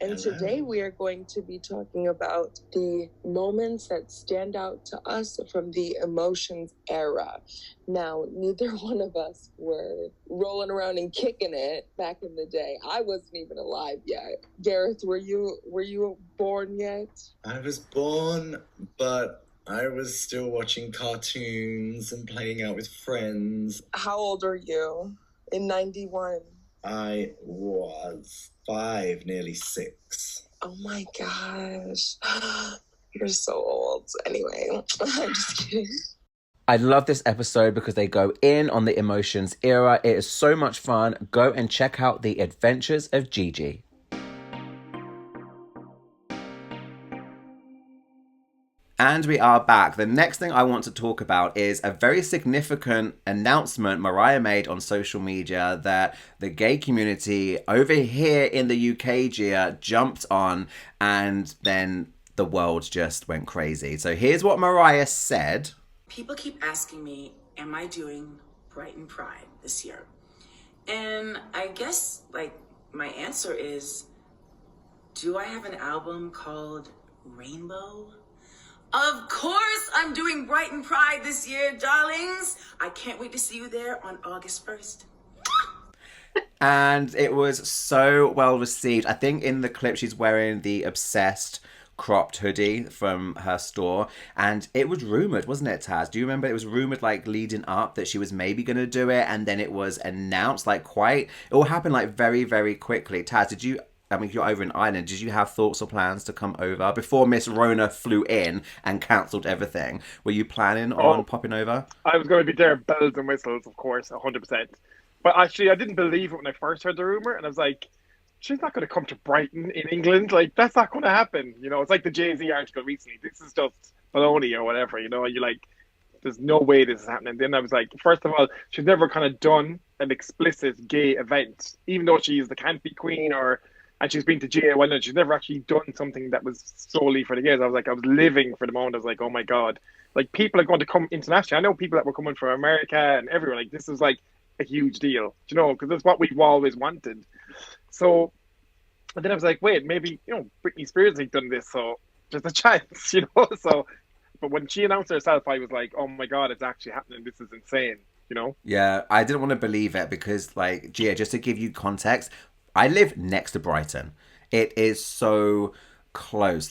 [SPEAKER 7] And today we are going to be talking about the moments that stand out to us from the emotions era. Now, neither one of us were rolling around and kicking it back in the day. I wasn't even alive yet. Gareth, were you born yet?
[SPEAKER 5] I was born, but I was still watching cartoons and playing out with friends.
[SPEAKER 7] How old are you in 91?
[SPEAKER 5] I was 5, nearly 6.
[SPEAKER 7] Oh my gosh. You're so old. Anyway, I'm just kidding.
[SPEAKER 1] I love this episode because they go in on the emotions era. It is so much fun. Go and check out the Adventures of Gigi. And we are back. The next thing I want to talk about is a very significant announcement Mariah made on social media that the gay community over here in the UK, Ghia, jumped on, and then the world just went crazy. So here's what Mariah said.
[SPEAKER 8] People keep asking me, am I doing Brighton Pride this year? And I guess, my answer is, do I have an album called Rainbow? Of course I'm doing Brighton Pride this year, darlings. I can't wait to see you there on August 1st.
[SPEAKER 1] And it was so well received. I think in the clip she's wearing the Obsessed cropped hoodie from her store, and it was rumored, wasn't it, Taz? Do you remember it was rumored leading up that she was maybe going to do it, and then it was announced it all happened very, very quickly. Taz, you're over in Ireland. Did you have thoughts or plans to come over before Miss Rona flew in and cancelled everything? Were you planning on popping over?
[SPEAKER 2] I was going to be there, bells and whistles, of course, 100%. But actually, I didn't believe it when I first heard the rumor, and I was like, she's not going to come to Brighton in England. That's not going to happen. It's like the Jay-Z article recently. This is just baloney or whatever, you're like, there's no way this is happening. Then I was like, first of all, she's never kind of done an explicit gay event, even though she's the campy queen and she's been to Ghia. Well, she's never actually done something that was solely for the gays. I was living for the moment. I was like, oh my God. People are going to come internationally. I know people that were coming from America and everywhere. This is a huge deal, because that's what we've always wanted. So, and then I was like, wait, maybe, Britney Spears has done this, so there's a chance, So, but when she announced herself, I was like, oh my God, it's actually happening. This is insane,
[SPEAKER 1] Yeah, I didn't want to believe it because, Ghia, just to give you context, I live next to Brighton. It is so close.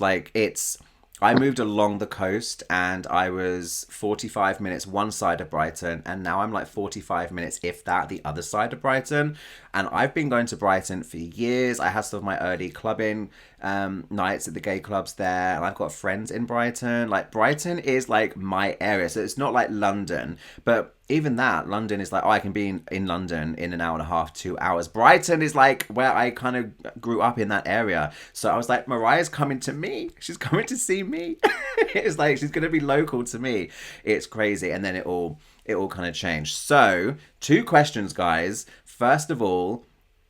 [SPEAKER 1] I moved along the coast and I was 45 minutes one side of Brighton, and now I'm 45 minutes, if that, the other side of Brighton. And I've been going to Brighton for years. I had some of my early clubbing nights at the gay clubs there, and I've got friends in Brighton. Brighton is my area, so it's not like London, but even that, London is I can be in London in an hour and a half, 2 hours. Brighton is where I kind of grew up in that area. So I was like, Mariah's coming to me. She's coming to see me. It's she's going to be local to me. It's crazy. And then it all kind of changed. So 2 questions, guys. First of all,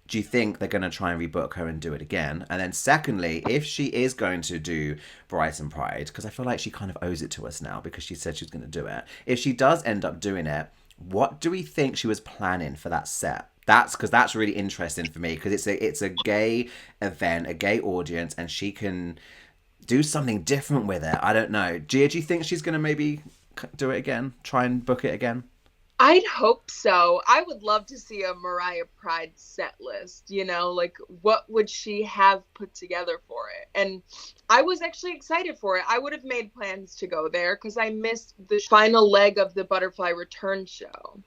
[SPEAKER 1] do you think they're going to try and rebook her and do it again? And then secondly, if she is going to do Brighton Pride, because I feel like she kind of owes it to us now because she said she was going to do it. If she does end up doing it, what do we think she was planning for that set? That's really interesting for me because it's a gay event, a gay audience, and she can do something different with it. I don't know. Ghia, do you think she's going to maybe do it again? Try and book it again?
[SPEAKER 3] I'd hope so. I would love to see a Mariah Pride set list, what would she have put together for it? And I was actually excited for it. I would have made plans to go there because I missed the final leg of the Butterfly Return show.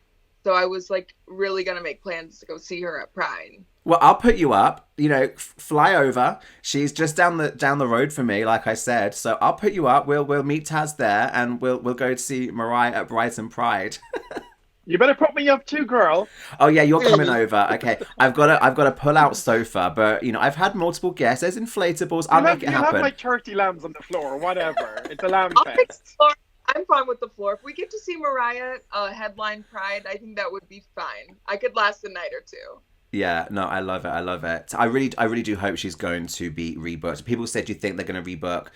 [SPEAKER 3] So I was really going to make plans to go see her at Pride.
[SPEAKER 1] Well, I'll put you up, fly over. She's just down the road for me, like I said. So I'll put you up. We'll meet Taz there and we'll go to see Mariah at Brighton Pride.
[SPEAKER 2] You better put me up too, girl.
[SPEAKER 1] Oh yeah, you're coming over. Okay, I've got to pull out sofa, but you know I've had multiple guests. There's inflatables. I'll make it
[SPEAKER 2] You'll have
[SPEAKER 1] happen.
[SPEAKER 2] like 30 lambs on the floor, whatever. It's a lamb
[SPEAKER 3] I'll pick the
[SPEAKER 2] fest.
[SPEAKER 3] floor. I'm fine with the floor. If we get to see Mariah headline Pride, I think that would be fine. I could last a night or two.
[SPEAKER 1] Yeah, no, I love it. I love it. I really do hope she's going to be rebooked. People said, "Do you think they're going to rebook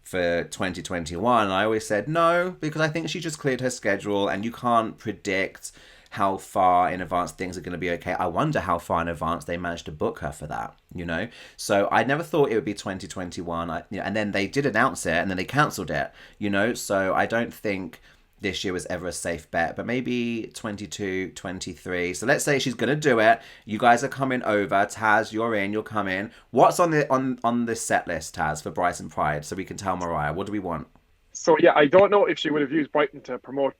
[SPEAKER 1] for 2021?" And I always said no because I think she just cleared her schedule, and you can't predict how far in advance things are going to be okay. I wonder how far in advance they managed to book her for that, you know? So I never thought it would be 2021. And then they did announce it and then they cancelled it, you know? So I don't think this year was ever a safe bet, but maybe 22, 23. So let's say she's going to do it. You guys are coming over. Taz, you're in, you're coming. What's on the set list, Taz, for Brighton Pride? So we can tell Mariah, what do we want?
[SPEAKER 2] So yeah, I don't know if she would have used Brighton to promote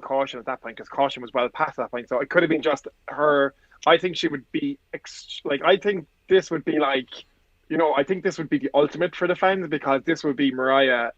[SPEAKER 2] Caution at that point, because Caution was well past that point. So it could have been just her. I think she would be I think this would be like, you know, I think this would be the ultimate for the fans, because this would be Mariah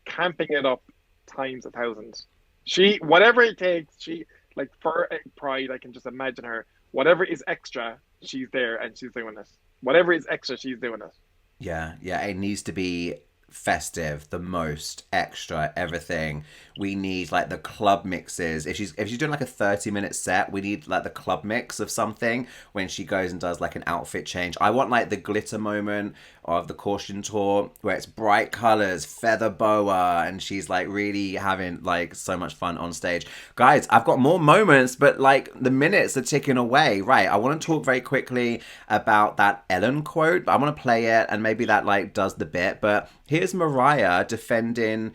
[SPEAKER 2] camping it up times 1,000. She, whatever it takes, she, like, for Pride, I can just imagine her. Whatever is extra, she's there and she's doing it. Whatever is extra, she's doing it.
[SPEAKER 1] Yeah, it needs to be festive, the most extra everything. We need like the club mixes. If she's doing like a 30-minute set, we need like the club mix of something when she goes and does like an outfit change. I want like the glitter moment of the Caution tour where it's bright colors, feather boa, and she's like really having like so much fun on stage. Guys, I've got more moments, but like the minutes are ticking away. Right, I want to talk very quickly about that Ellen quote. I want to play it and maybe that like does the bit, but here's Mariah defending,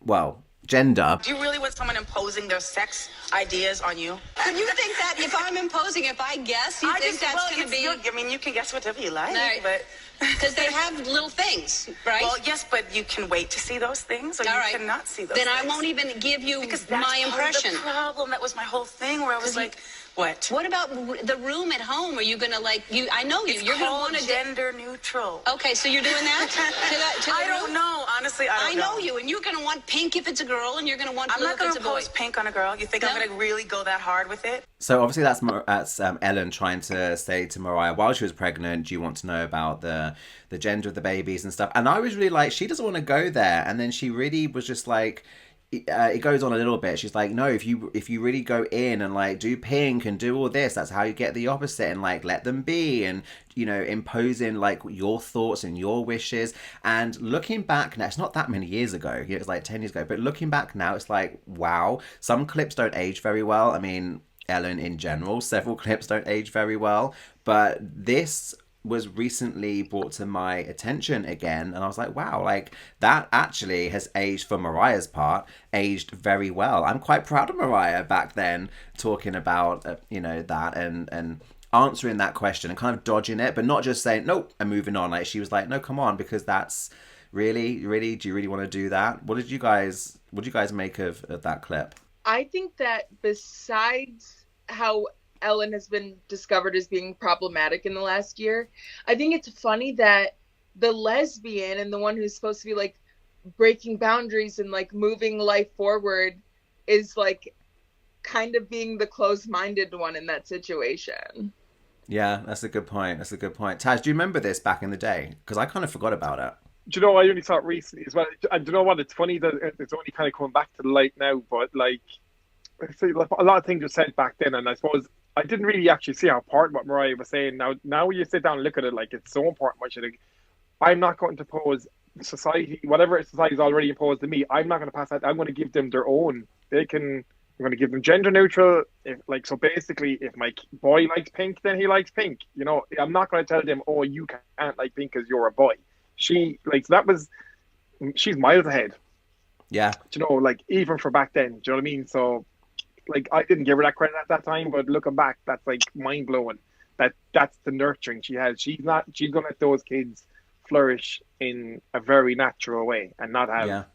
[SPEAKER 1] well, gender.
[SPEAKER 9] Do you really want someone imposing their sex ideas on you?
[SPEAKER 10] And you think that if I'm imposing, if I guess, you think that's going to be...
[SPEAKER 9] I mean, you can guess whatever you like,
[SPEAKER 10] right.
[SPEAKER 9] but...
[SPEAKER 10] Because they have little things, right?
[SPEAKER 9] Well, yes, but you can wait to see those things, or you cannot see those
[SPEAKER 10] then
[SPEAKER 9] things.
[SPEAKER 10] I won't even give you
[SPEAKER 9] because that's
[SPEAKER 10] my impression.
[SPEAKER 9] Part of the problem. That was my whole thing, where I was like... What?
[SPEAKER 10] What about the room at home? Are you gonna like you? I know you. You're gonna want to
[SPEAKER 9] gender neutral.
[SPEAKER 10] Okay, so you're doing that to the
[SPEAKER 9] I don't know. Honestly, I don't know.
[SPEAKER 10] I know you, and you're gonna want pink if it's a girl, and you're gonna want blue if it's a boy.
[SPEAKER 9] I'm not gonna impose pink on a girl. You think I'm gonna really go that hard with it?
[SPEAKER 1] So obviously that's Ellen trying to say to Mariah while she was pregnant, do you want to know about the gender of the babies and stuff? And I was really like, she doesn't want to go there. And then she really was just like, it goes on a little bit. She's like, no, if you really go in and like do pink and do all this, that's how you get the opposite, and like let them be, and you know, imposing like your thoughts and your wishes. And looking back now, it's not that many years ago, it was like 10 years ago, but looking back now, it's like, wow, some clips don't age very well. I mean, Ellen in general, several clips don't age very well, but this was recently brought to my attention again, and I was like, wow, like that actually has aged, for Mariah's part, aged very well. I'm quite proud of Mariah back then talking about you know, that and answering that question and kind of dodging it, but not just saying nope and moving on. Like she was like, no, come on, because that's really do you really want to do that? What did you guys make of that clip?
[SPEAKER 3] I think that besides how Ellen has been discovered as being problematic in the last year, I think it's funny that the lesbian and the one who's supposed to be like breaking boundaries and like moving life forward is like kind of being the closed-minded one in that situation.
[SPEAKER 1] Yeah, that's a good point. Taz, do you remember this back in the day? Because I kind of forgot about it.
[SPEAKER 2] Do you know, I only saw it recently as well. And do you know what? It's funny that it's only kind of coming back to the light now, but like, a lot of things were said back then, and I suppose I didn't really actually see how important what Mariah was saying. Now when you sit down and look at it, like it's so important. What you think? I'm not going to pose society, whatever society's already imposed to me. I'm not going to pass that. I'm going to give them their own. I'm going to give them gender neutral. So basically, if my boy likes pink, then he likes pink. You know, I'm not going to tell them, oh, you can't like pink because you're a boy. She's miles ahead.
[SPEAKER 1] Yeah.
[SPEAKER 2] Do you know, like even for back then. Do you know what I mean? So. Like, I didn't give her that credit at that time, but looking back, that's like mind blowing. That's the nurturing she has. She's gonna let those kids flourish in a very natural way and not have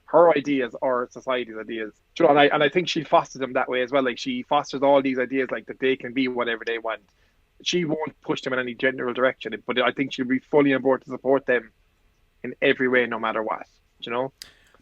[SPEAKER 2] her ideas or society's ideas. You know, and I think she fosters them that way as well. Like she fosters all these ideas, like that they can be whatever they want. She won't push them in any general direction, but I think she'll be fully on board to support them in every way, no matter what. You know.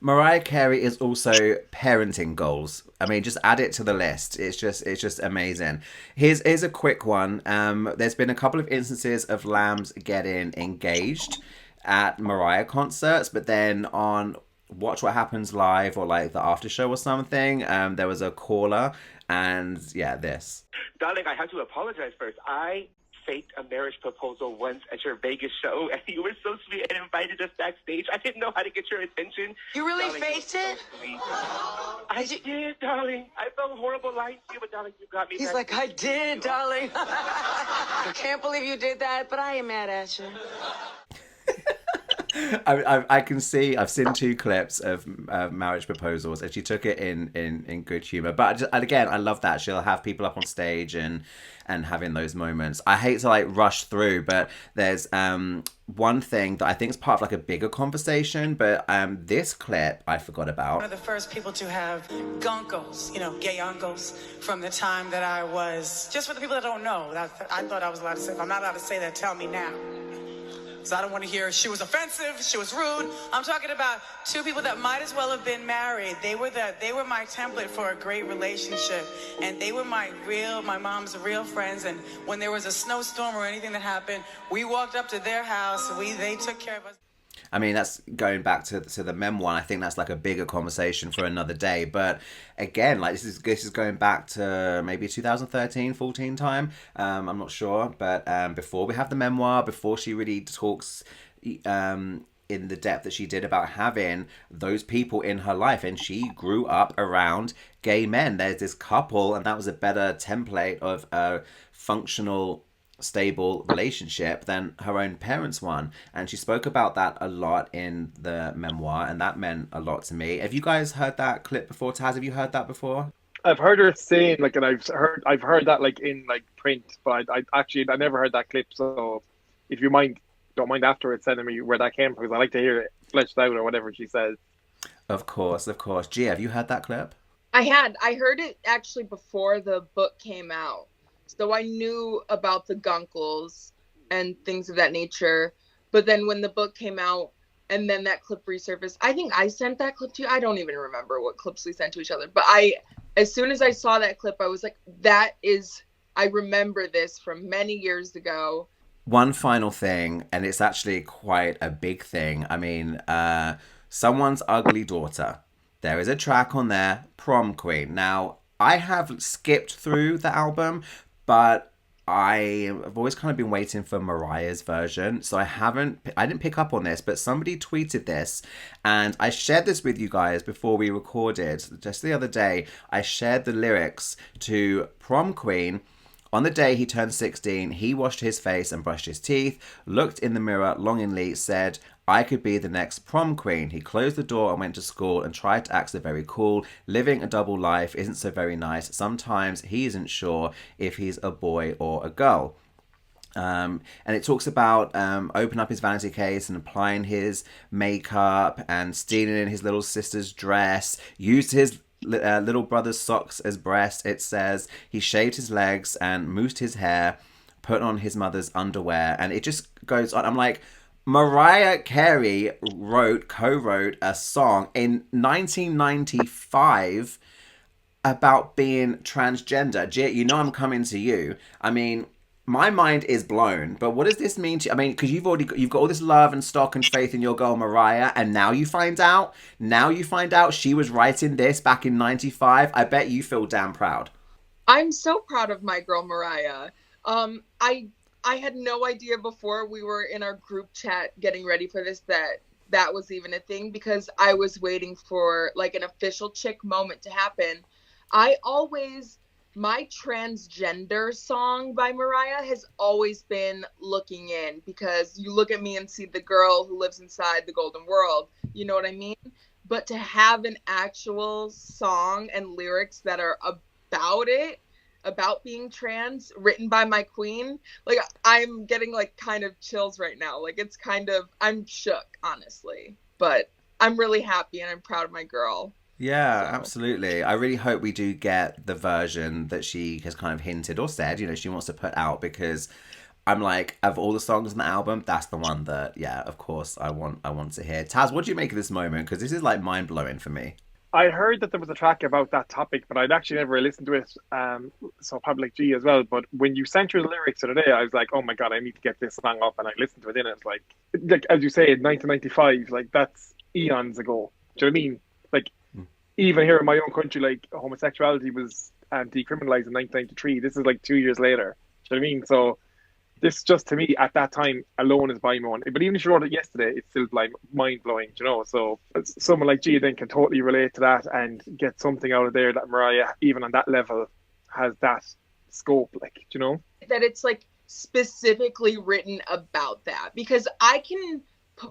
[SPEAKER 1] Mariah Carey is also parenting goals. I mean, just add it to the list. It's just amazing. Here's a quick one. There's been a couple of instances of Lambs getting engaged at Mariah concerts, but then on Watch What Happens Live or like the after show or something, there was a caller, and yeah, this.
[SPEAKER 11] Darling, I have to apologize first. I faked a marriage proposal once at your Vegas show, and you were so sweet and invited us backstage. I didn't know how to get your attention.
[SPEAKER 9] You really
[SPEAKER 11] Darling,
[SPEAKER 9] faked it?
[SPEAKER 11] So I did, darling. I felt horrible lying to you, but darling, you got me.
[SPEAKER 9] He's like, I did, darling. I can't believe you did that, but I ain't mad at you.
[SPEAKER 1] I can see, I've seen 2 clips of marriage proposals, and she took it in good humor. But and again, I love that she'll have people up on stage and having those moments. I hate to like rush through, but there's one thing that I think is part of like a bigger conversation. But this clip I forgot about.
[SPEAKER 8] One of the first people to have gunkles, gay uncles, from the time that I was. Just for the people that don't know, I thought I was allowed to say. If I'm not allowed to say that, tell me now. So I don't want to hear she was offensive, she was rude. I'm talking about 2 people that might as well have been married. They were my template for a great relationship, and they were my mom's real friends. And when there was a snowstorm or anything that happened, we walked up to their house. They took care of us.
[SPEAKER 1] I mean, that's going back to the memoir. I think that's like a bigger conversation for another day. But again, like this is going back to maybe 2013, 14 time. I'm not sure. But before we have the memoir, before she really talks in the depth that she did about having those people in her life, and she grew up around gay men. There's this couple, and that was a better template of a functional, stable relationship than her own parents' one. And she spoke about that a lot in the memoir, and that meant a lot to me. Have you guys heard that clip before? Taz, have you heard that before?
[SPEAKER 2] I've heard her saying like, and I've heard that like in like print, but I never heard that clip. So if you don't mind afterwards sending me where that came from, because I like to hear it fleshed out or whatever she says.
[SPEAKER 1] Of course. Ghia, have you heard that clip?
[SPEAKER 3] I heard it actually before the book came out. So I knew about the gunkles and things of that nature. But then when the book came out and then that clip resurfaced, I think I sent that clip to you. I don't even remember what clips we sent to each other. But as soon as I saw that clip, I was like, I remember this from many years ago.
[SPEAKER 1] One final thing, and it's actually quite a big thing. I mean, Someone's Ugly Daughter. There is a track on there, Prom Queen. Now, I have skipped through the album, but I've always kind of been waiting for Mariah's version. So I didn't pick up on this, but somebody tweeted this, and I shared this with you guys before we recorded. Just the other day, I shared the lyrics to Prom Queen. On the day he turned 16, he washed his face and brushed his teeth, looked in the mirror longingly, said, I could be the next prom queen. He closed the door and went to school and tried to act so very cool. Living a double life isn't so very nice. Sometimes he isn't sure if he's a boy or a girl. And it talks about opening up his vanity case and applying his makeup and stealing in his little sister's dress, used his little brother's socks as breasts. It says he shaved his legs and moussed his hair, put on his mother's underwear, and it just goes on. I'm like, Mariah Carey co-wrote a song in 1995 about being transgender. Ghia, you know I'm coming to you. I mean, my mind is blown. But what does this mean to you? I mean, because you've got all this love and stock and faith in your girl Mariah, and now you find out she was writing this back in 95. I bet you feel damn proud.
[SPEAKER 3] I'm so proud of my girl Mariah. I had no idea before we were in our group chat getting ready for this that was even a thing, because I was waiting for like an official chick moment to happen. My transgender song by Mariah has always been Looking In, because you look at me and see the girl who lives inside the golden world. You know what I mean? But to have an actual song and lyrics that are about being trans, written by my queen, like I'm getting like kind of chills right now. Like I'm shook, honestly, but I'm really happy and I'm proud of my girl.
[SPEAKER 1] Yeah, so. Absolutely. I really hope we do get the version that she has kind of hinted or said, she wants to put out, because I'm like, of all the songs on the album, that's the one that, yeah, of course, I want to hear. Taz, what do you make of this moment? Because this is like mind blowing for me.
[SPEAKER 2] I heard that there was a track about that topic, but I'd actually never listened to it. So probably like G as well. But when you sent through the lyrics the other day, I was like, oh my God, I need to get this song up. And I listened to it, and it's like as you say, 1995, like that's eons ago. Do you know what I mean? Like, even here in my own country, like homosexuality was decriminalized in 1993. This is like 2 years later. Do you know what I mean? So this just to me at that time alone is by me one. But even if you wrote it yesterday, it's still like mind blowing, you know. So someone like Ghia then can totally relate to that and get something out of there that Mariah, even on that level, has that scope, like, you know.
[SPEAKER 3] That it's like specifically written about that, because I can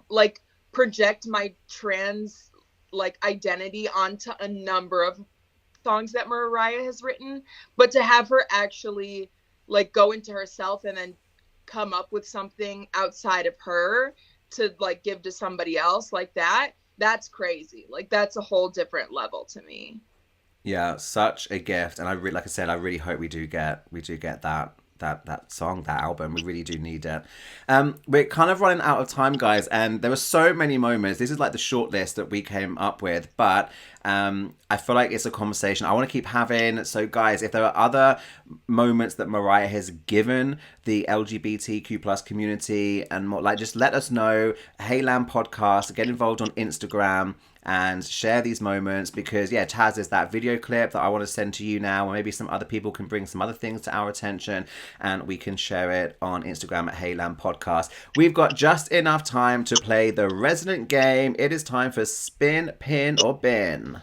[SPEAKER 3] like project my trans like identity onto a number of songs that Mariah has written, but to have her actually like go into herself and then come up with something outside of her to like give to somebody else like that, that's crazy. Like that's a whole different level to me.
[SPEAKER 1] Yeah, such a gift. And like I said, I really hope we do get that song, that album. We really do need it. We're kind of running out of time, guys, and there were so many moments. This is like the short list that we came up with, but I feel like it's a conversation I want to keep having. So guys, if there are other moments that Mariah has given the LGBTQ plus community and more, like, just let us know. Hey Lamb Podcast, get involved on Instagram and share these moments, because yeah, Taz, is that video clip that I want to send to you now, or maybe some other people can bring some other things to our attention and we can share it on Instagram at Hey Lamb Podcast. We've got just enough time to play the resident game. It is time for Spin, Pin or Bin.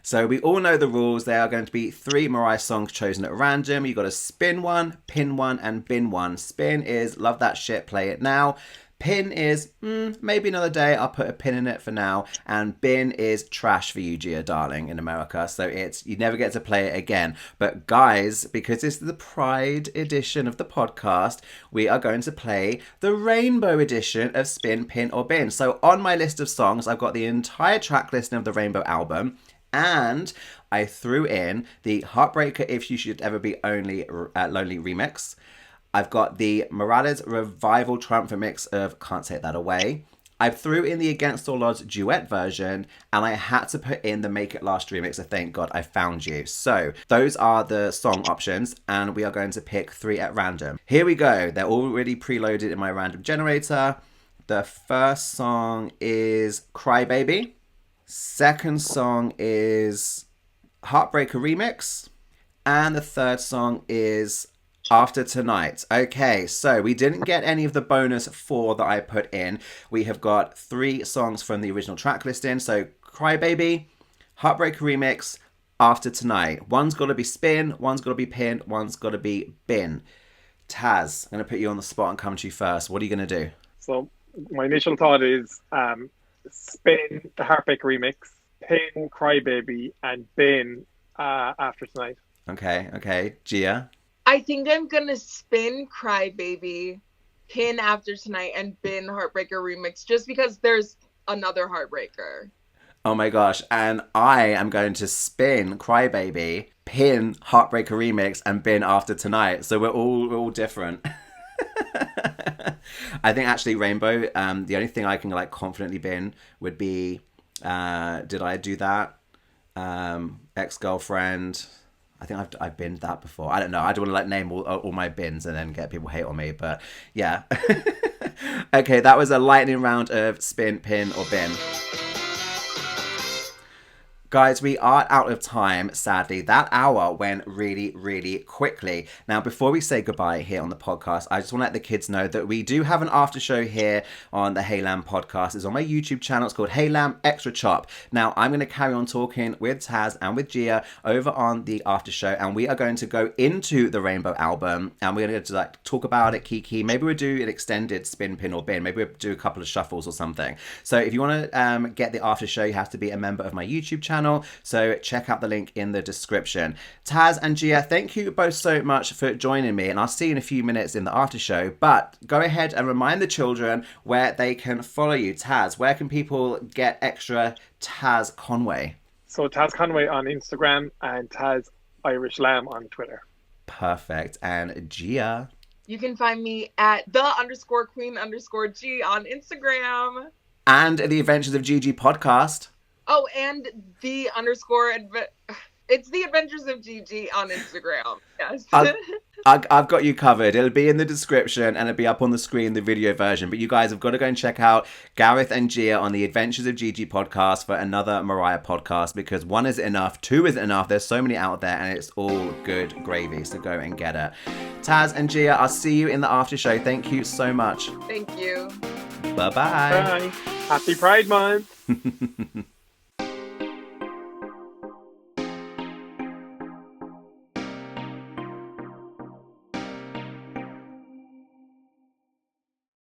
[SPEAKER 1] So we all know the rules. There are going to be 3 Mariah songs chosen at random. You've got to spin one, pin one, and bin one. Spin is love that shit, play it now. Pin is maybe another day, I'll put a pin in it for now. And bin is trash for you, Ghia, darling, in America. So it's, you never get to play it again. But guys, because this is the Pride edition of the podcast, we are going to play the Rainbow edition of Spin, Pin or Bin. So on my list of songs, I've got the entire track listing of the Rainbow album. And I threw in the Heartbreaker If You Should Ever Be Lonely remix. I've got the Mariah's Revival Triumphant mix of Can't Take That Away. I threw in the Against All Odds duet version, and I had to put in the Make It Last remix of Thank God I Found You. So those are the song options, and we are going to pick 3 at random. Here we go. They're already preloaded in my random generator. The first song is Cry Baby. Second song is Heartbreaker Remix. And the third song is After Tonight. Okay, so we didn't get any of the bonus 4 that I put in. We have got 3 songs from the original track listing. So Cry Baby, Heartbreaker Remix, After Tonight. One's got to be spin, one's got to be pin, one's got to be bin. Taz, I'm going to put you on the spot and come to you first. What are you going to do?
[SPEAKER 2] So my initial thought is spin the Heartbreak remix, pin Crybaby, and bin After Tonight.
[SPEAKER 1] Okay. Ghia?
[SPEAKER 3] I think I'm gonna spin Crybaby, pin After Tonight, and bin Heartbreaker remix, just because there's another Heartbreaker.
[SPEAKER 1] Oh my gosh, and I am going to spin Crybaby, pin Heartbreaker remix, and bin After Tonight. So we're all different. I think actually Rainbow, the only thing I can like confidently bin would be did I do that? Ex-girlfriend. I think I've binned that before. I don't know. I don't want to like name all my bins and then get people hate on me, but yeah. Okay, that was a lightning round of spin, pin or bin. Guys, we are out of time, sadly. That hour went really, really quickly. Now, before we say goodbye here on the podcast, I just want to let the kids know that we do have an after show here on the Hey Lamb podcast. It's on my YouTube channel. It's called Hey Lamb Extra Chop. Now, I'm going to carry on talking with Taz and with Ghia over on the after show, and we are going to go into the Rainbow album, and we're going to like talk about it, kiki. Maybe we'll do an extended spin, pin, or bin. Maybe we'll do a couple of shuffles or something. So if you want to get the after show, you have to be a member of my YouTube channel. channel. So check out the link in the description. Taz and Ghia, thank you both so much for joining me, and I'll see you in a few minutes in the after show. But go ahead and remind the children where they can follow you. Taz, where can people get extra Taz Conway?
[SPEAKER 2] So Taz Conway on Instagram and Taz Irish Lamb on Twitter.
[SPEAKER 1] Perfect. And Ghia?
[SPEAKER 3] You can find me at _queen_G on Instagram.
[SPEAKER 1] And the Adventures of Gigi podcast.
[SPEAKER 3] Oh, and the it's the Adventures of Gigi on Instagram. Yes.
[SPEAKER 1] I've got you covered. It'll be in the description and it'll be up on the screen, the video version. But you guys have got to go and check out Gareth and Ghia on the Adventures of Gigi podcast for another Mariah podcast, because 1 isn't enough, 2 isn't enough. There's so many out there and it's all good gravy. So go and get it. Taz and Ghia, I'll see you in the after show. Thank you so much.
[SPEAKER 3] Thank you.
[SPEAKER 1] Bye-bye.
[SPEAKER 2] Bye. Happy Pride Month.